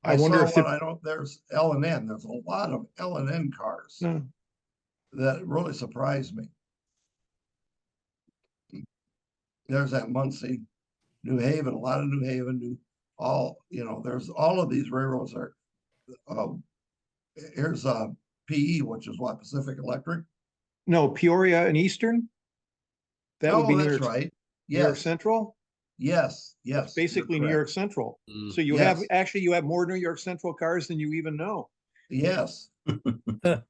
I wonder saw if one, I don't, there's L&N, there's a lot of L&N cars that really surprised me. There's that Muncie, New Haven, a lot of New Haven, there's all of these railroads are, here's PE, which is what, Pacific Electric? No, Peoria and Eastern? That would be Oh, New that's York, right. New York Yes, Central? yes, It's yes. basically you're New York correct. Central. Mm. So you have, Yes. actually, you have more New York Central cars than you even know. Yes, yeah,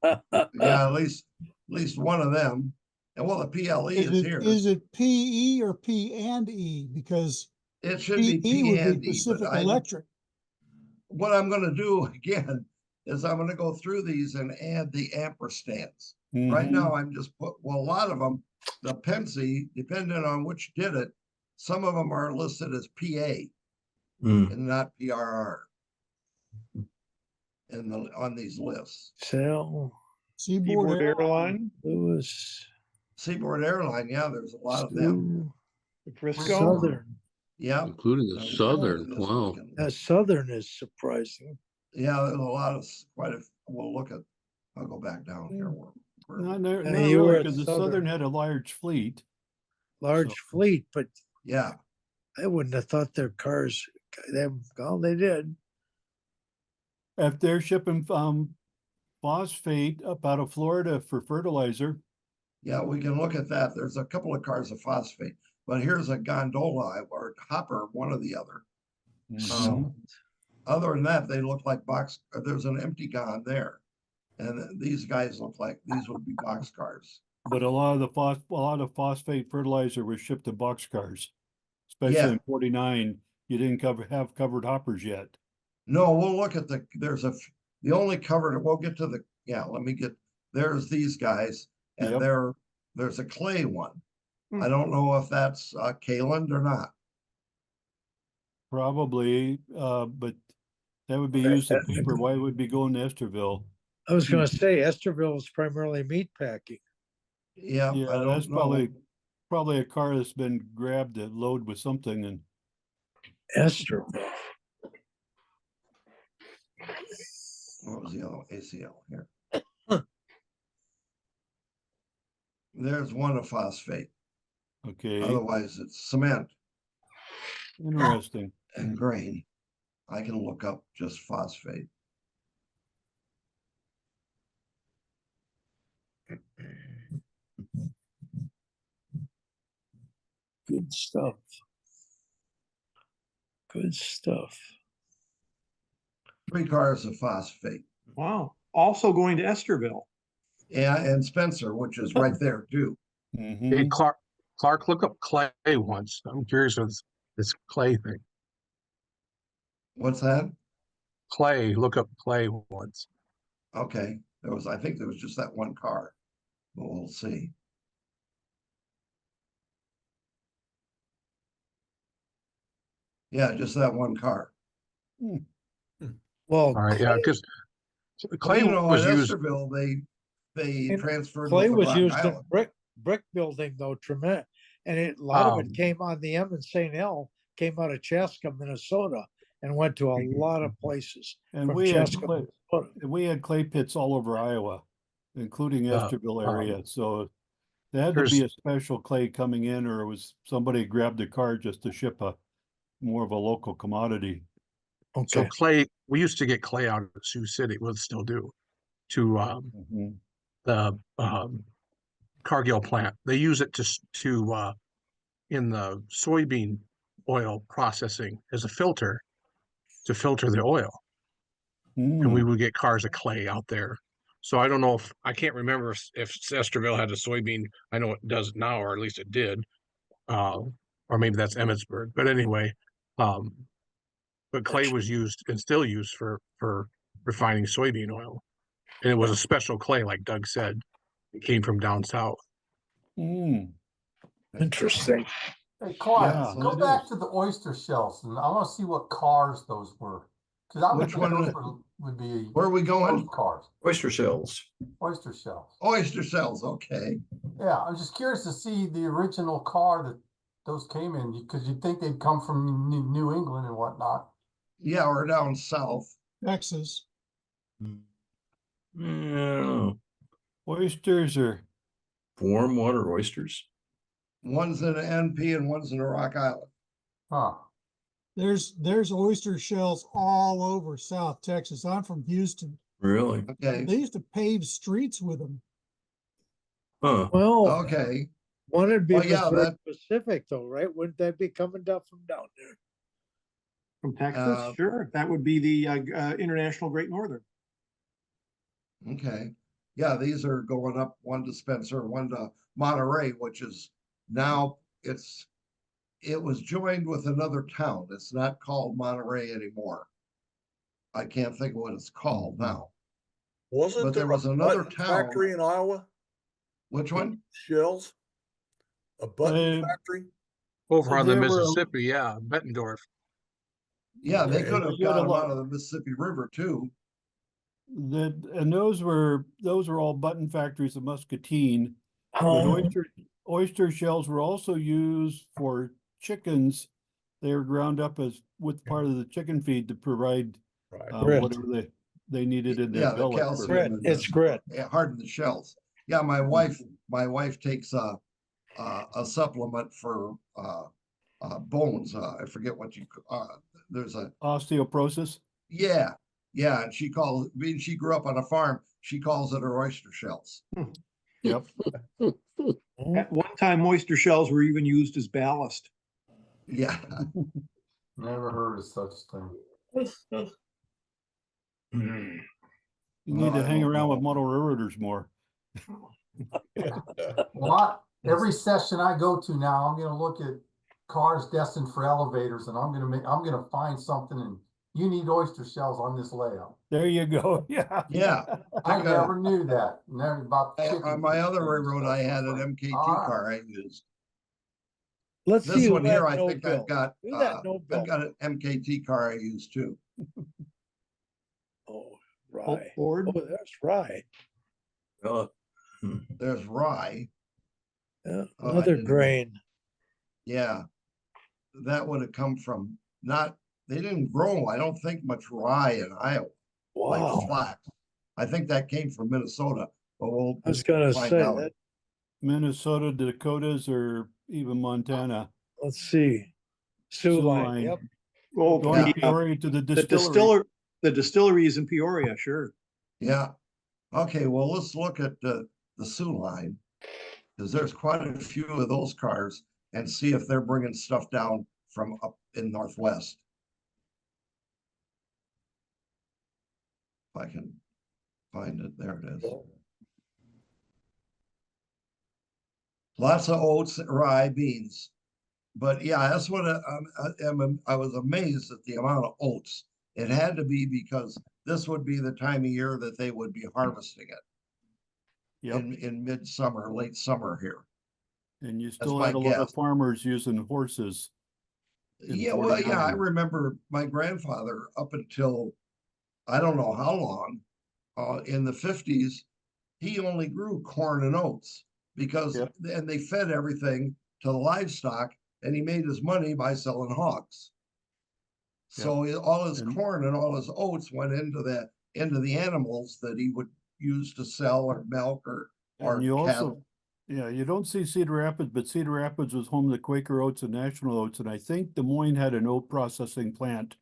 at least one of them. And well, the PLE is here. Is it PE or P and E? Because It should be PE would be P&D, but Pacific Electric. what I'm gonna do again is I'm gonna go through these and add the ampersands. Right now, I'm just a lot of them, the Pensy, depending on which did it, some of them are listed as PA and not PRR on these lists. Sell, Seaboard Airline, Lewis, Seaboard Airline, yeah, there's a lot of them. Frisco. Southern. Yeah. Including the Now, we Southern, look at this wow. one. Southern is surprising. Yeah, there's a lot of we'll look at, I'll go back down here. Not Yeah, really, you were at because the Southern. Southern had a large fleet. Large So- fleet, but Yeah, I wouldn't have thought their cars, they did. If they're shipping phosphate up out of Florida for fertilizer, yeah, we can look at that. There's a couple of cars of phosphate, but here's a gondola or hopper, one or the other. mhm. Other than that, they look like there's an empty gon there. And these guys look like these would be box cars. But a lot of phosphate fertilizer was shipped in boxcars, especially Yeah. in 49. You didn't have covered hoppers yet. No, we'll look at the only covered, we'll get to there's these guys and Yep. there's a clay one. I don't know if that's Kaland or not. Probably, but that would be used in paper. Why would it be going to Esterville? I was gonna say Esterville is primarily meat packing. Yeah, Yeah, I that's don't know. probably a car that's been grabbed to load with something and Esterville. What was the other ACL here? There's one of phosphate. okay, Otherwise, it's cement interesting. and grain. I can look up just phosphate. Good stuff. Good stuff. 3 cars of phosphate. Wow. Also going to Esterville. Yeah, and Spencer, which is right there too. Mhm. Hey, Clark, look up clay once. I'm curious with this clay thing. What's that? Clay, look up clay once. Okay, I think there was just that one car, but we'll see. Yeah, just that one car. Well, All right, yeah, because clay At was used. Esterville, they And transferred clay with the was Rock used in Island. brick building though, tremendous. And a lot of it Um, came on the M&StL, came out of Chaska, Minnesota, and went to a lot of places. And from we had Chaska, clay, Minnesota. we had clay pits all over Iowa, including Esterville area. So there had to be a special clay coming in, or it was somebody grabbed a car just to ship more of a local commodity. So Okay. clay, we used to get clay out of Sioux City, we'll still do, to the Cargill plant. They use it to in the soybean oil processing as a filter to filter the oil. And we would get cars of clay out there. So I don't know I can't remember if Esterville had a soybean. I know it does now, or at least it did. Or maybe that's Emmitsburg. But anyway, but clay was used and still used for refining soybean oil. And it was a special clay, like Doug said. It came from down south. Interesting. Hey, Clark, Yeah, so go it back is. to the oyster shells, and I want to see what cars those were. Because I would Which think one those was- would be Where are we going? those cars, Oyster shells. oyster shells. Oyster cells, okay. Yeah, I'm just curious to see the original car that those came in, because you'd think they'd come from New England and whatnot. Yeah, or down south. Texas. Yeah. Oysters are warm water oysters. One's in an NP and one's in a Rock Island. Huh. There's oyster shells all over South Texas. I'm from Houston. Really? Okay, They used to pave streets with them. Huh. Well, okay. one would be Well, yeah, Missouri that- Pacific though, right? Wouldn't that be coming down from down there? From Texas, sure. That would be the International Great Northern. Okay, yeah, these are going up, one to Spencer, one to Monterey, which is now it was joined with another town. It's not called Monterey anymore. I can't think of what it's called now. Wasn't But there there was a another button town. factory in Iowa? Which one? Shells? A button Uh, factory? Over on the They were- Mississippi, yeah, Bettendorf. Yeah, they Okay. could have You had got a them lot- out of the Mississippi River too. And those were all button factories of Muscatine. But Oh, oyster shells were also used for chickens. They were ground up as with part of the chicken feed to provide Right. Grit. whatever they needed in their Yeah, the belly. calcium. grit. and It's grit. harden the shells. Yeah, my wife takes a supplement for bones. I forget what there's a Osteoporosis. yeah, and being she grew up on a farm, she calls it her oyster shells. Yep. At one time, oyster shells were even used as ballast. Yeah. Never heard of such thing. You Well, need to I hang don't around with know. model railroaders more. Well, every session I go to now, I'm gonna look at cars destined for elevators, and I'm gonna find something, and you need oyster shells on this layout. There you go. Yeah. Yeah. I I got- never knew that. Never about the chicken On my feed other thing and railroad, stuff, I so had it's an like, MKT all right. car I used. Let's see This who one had here, I no think bill. I've got, Who that no bill? I've got an MKT car I use too. Oh, rye. Ford. Oh, that's rye. Uh, There's rye. Yeah, Oh, I another didn't- grain. Yeah. That would have come from they didn't grow, I don't think, much rye in Iowa, like Wow. flax. I think that came from Minnesota, but we'll I was gonna find say out. that. Minnesota, Dakotas, or even Montana. Let's see. Sioux Sioux line. line. Yep. Oh, Going Yeah. to Peoria to the the distillery. distillery is in Peoria, sure. Yeah. Okay, well, let's look at the Sioux line. Because there's quite a few of those cars and see if they're bringing stuff down from up in Northwest. If I can find it, there it is. Lots of oats, rye, beans. But yeah, that's what I was amazed at the amount of oats. It had to be because this would be the time of year that they would be harvesting it Yep. in midsummer, late summer here. And you still my had a lot of guess. farmers using horses. in Yeah, well, yeah, I 49. remember my grandfather up until I don't know how long, in the 50s, he only grew corn and oats because Yep. and they fed everything to the livestock and he made his money by selling hogs. So all his And- corn and all his oats went into the animals that he would use to sell or milk or And you cattle. also, yeah, you don't see Cedar Rapids, but Cedar Rapids was home to Quaker Oats and National Oats, and I think Des Moines had an oat processing plant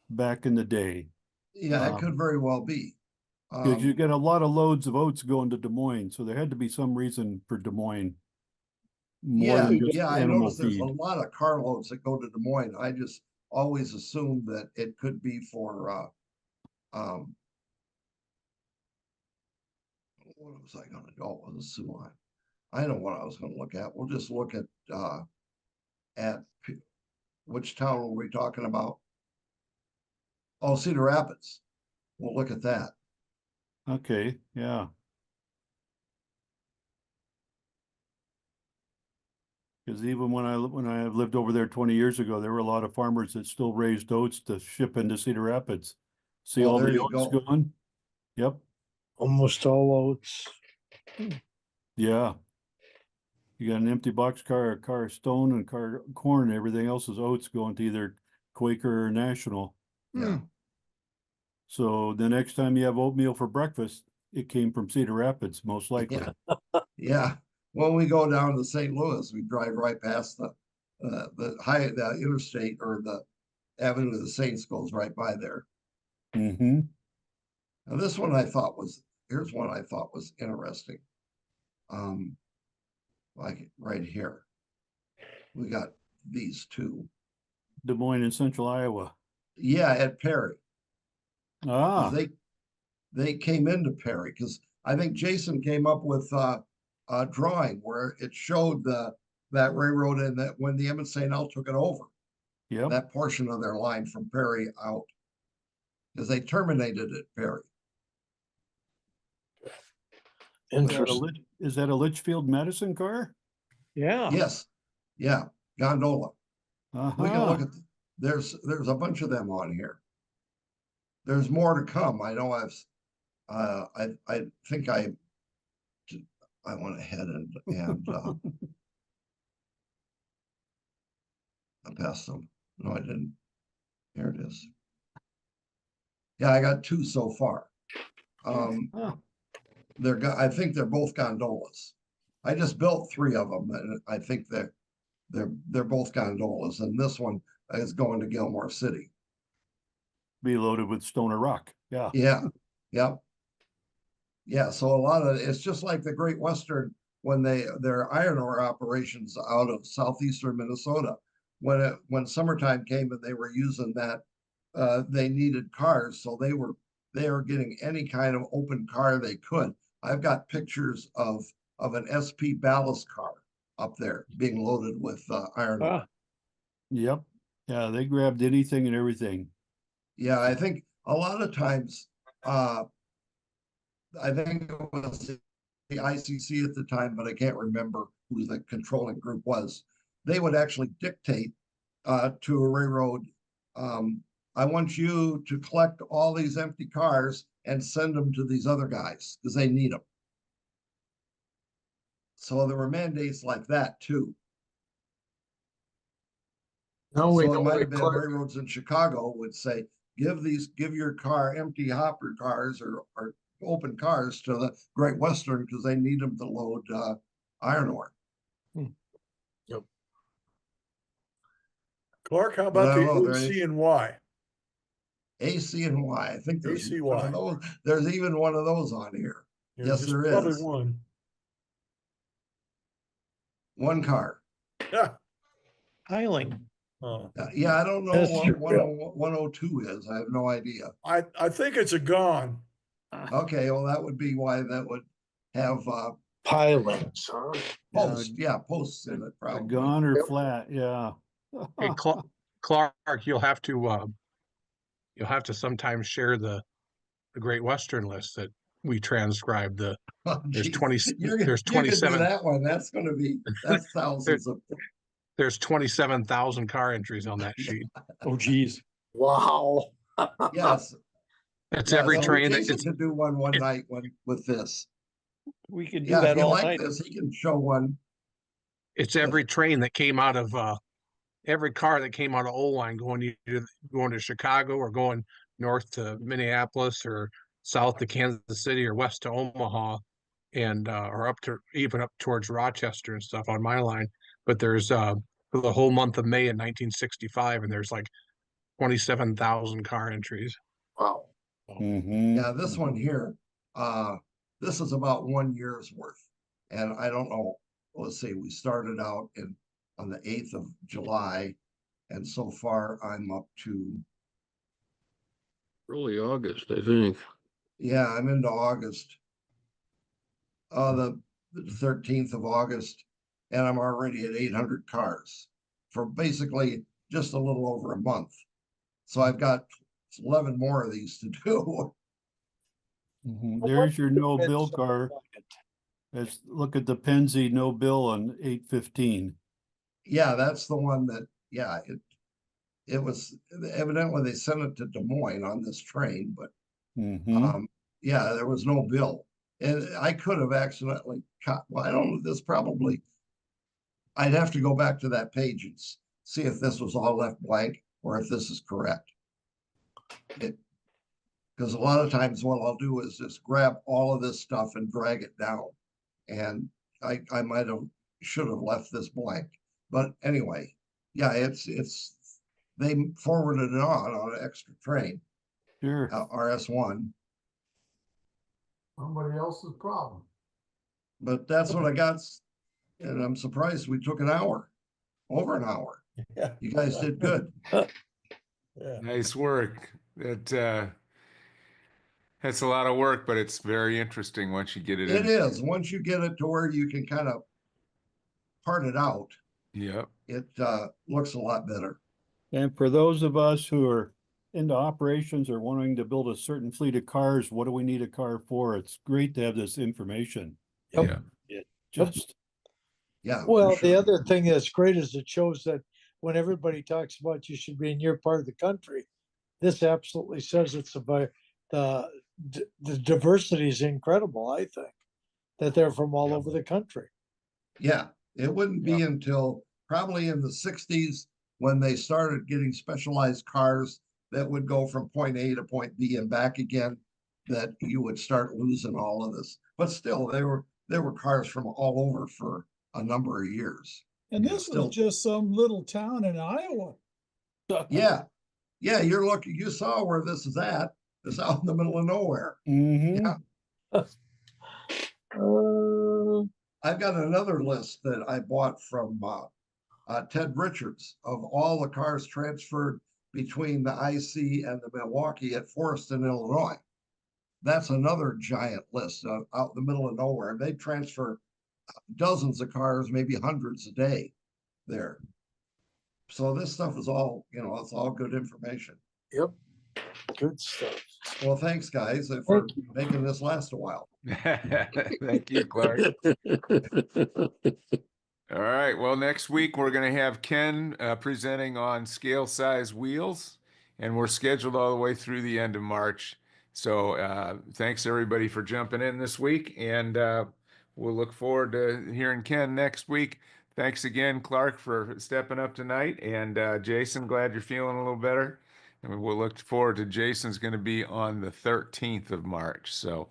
back in the day. Yeah, it could very well be. Because you get a lot of loads of oats going to Des Moines, so there had to be some reason for Des Moines. More than just I animal noticed there's feed. a lot of carloads that go to Des Moines. I just always assumed that it could be for what was I gonna go with the Sioux line? I know what I was gonna look at. We'll just look at which town were we talking about? Oh, Cedar Rapids. We'll look at that. Okay, yeah. Because even when I lived over there 20 years ago, there were a lot of farmers that still raised oats to ship into Cedar Rapids. See Oh, all there the you oats go. going? Yep, Almost all oats. yeah. You got an empty box car, a car of stone and car of corn, everything else is oats going to either Quaker or National. Yeah. So the next time you have oatmeal for breakfast, it came from Cedar Rapids, most likely. Yeah, when we go down to St. Louis, we drive right past the interstate, or the Avenue of the Saints goes right by there. Mm-hmm. Now this one here's one I thought was interesting. Like right here, we got these two. Des Moines and Central Iowa. Yeah, at Perry. 'Cause Ah, they came into Perry, because I think Jason came up with a drawing where it showed that railroad, and that when the M&StL took it over, yep. that portion of their line from Perry out, because they terminated at Perry. Interesting. Is that a Litchfield Medicine car? Yeah. Yes, yeah, gondola. We can look Uh-huh. at, there's a bunch of them on here. There's more to come. I know I think I went ahead and I passed them. No, I didn't. Here it is. Yeah, I got two so far. Huh. I think they're both gondolas. I just built three of them, and I think they're both gondolas, and this one is going to Gilmore City. Be loaded with stone or rock. Yeah. Yeah, yep. Yeah, so a lot of it's just like the Great Western when their iron ore operations out of southeastern Minnesota. When summertime came and they were using that, they needed cars, so they were getting any kind of open car they could. I've got pictures of an SP ballast car up there being loaded with iron ore. Yep. Yeah, they grabbed anything and everything. Yeah, I think a lot of times, I think it was the ICC at the time, but I can't remember who the controlling group was. They would actually dictate to a railroad, I want you to collect all these empty cars and send them to these other guys because they need them. So there were mandates like that too. No, we So it know might we have been collect- railroads in Chicago would say, give your car empty hopper cars or open cars to the Great Western because they need them to load iron ore. Clark, how But I about don't know, the there AC is and Y? AC and Y. I think there's one ACY. of those. There's even one of those on here. Yeah, Yes, just there probably is. one. One car. Yeah. Hiling. Oh. Yeah, I don't know That's what true. 102 is. I have no idea. I think it's a gone. Okay, well, that would be why that would have Pilings, huh? posts in it A probably. gone or flat, yeah. Hey, Clark, you'll have to sometimes share the Great Western list that we transcribed. Oh, There's geez. 20, You there's can do 27, that one. That's there, thousands of. there's 27,000 car entries on that sheet. Oh, geez. Wow. Yes. That's Yeah, every so train. Jason could do one night with this. We could do Yeah, if that you all like night. this, he can show one. It's every train that came out of every car that came out of Oline going to Chicago or going north to Minneapolis or south to Kansas City or west to Omaha and or even up towards Rochester and stuff on my line. But there's for the whole month of May in 1965, and there's like 27,000 car entries. Wow. Mhm. Yeah, this one here, this is about 1 year's worth. And I don't know, let's see, we started out on the 8th of July. And so far I'm up to, Early August, I think. yeah, I'm into August. The 13th of August, and I'm already at 800 cars for basically just a little over a month. So I've got 11 more of these to do. Mhm. There's your no bill car. Let's look at the Penzi no bill on 8/15. Yeah, that's the one that, yeah, it was evidently they sent it to Des Moines on this train, but Mhm. yeah, there was no bill. And I could have accidentally cut, well, I don't know, this probably, I'd have to go back to that page and see if this was all left blank or if this is correct. Because a lot of times what I'll do is just grab all of this stuff and drag it down. And I might have, should have left this blank. But anyway, yeah, they forwarded it on an extra train, Sure. RS1. Somebody else's problem. But that's what I got. And I'm surprised we took an hour, over an hour. Yeah. You guys did good. Yeah. Nice work. That's a lot of work, but it's very interesting once you get it It in. is. Once you get it to where you can kind of part it out, Yep. it looks a lot better. And for those of us who are into operations or wanting to build a certain fleet of cars, what do we need a car for? It's great to have this information. Yeah. It just, Yeah. Well, for the sure. other thing that's great is it shows that when everybody talks about you should be in your part of the country, this absolutely says it's about the diversity is incredible. I think that they're from all over the country. Yeah, it wouldn't be until probably in the 60s when they started getting specialized cars that would go from point A to point B and back again, that you would start losing all of this. But still, there were cars from all over for a number of years. And this was just some little town in Iowa. Yeah. Yeah, you're looking, you saw where this is at. It's out in the middle of nowhere. mm-hmm. Yeah. I've got another list that I bought from Ted Richards of all the cars transferred between the IC and the Milwaukee at Forreston, Illinois. That's another giant list out in the middle of nowhere. And they transfer dozens of cars, maybe hundreds a day there. So this stuff is all, it's all good information. Yep. Good stuff. Well, thanks, guys, for making this last a while. Thank you, Clark. All right. Well, next week we're going to have Ken presenting on scale size wheels, and we're scheduled all the way through the end of March. So thanks everybody for jumping in this week, and we'll look forward to hearing Ken next week. Thanks again, Clark, for stepping up tonight, and Jason, glad you're feeling a little better. And we'll look forward to Jason's going to be on the 13th of March. So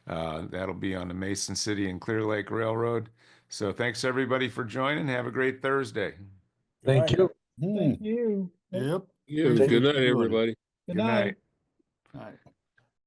that'll be on the Mason City and Clear Lake Railroad. So thanks everybody for joining. Have a great Thursday. Thank you. Thank you. Yep. Yeah, good night, everybody. Good night. All right.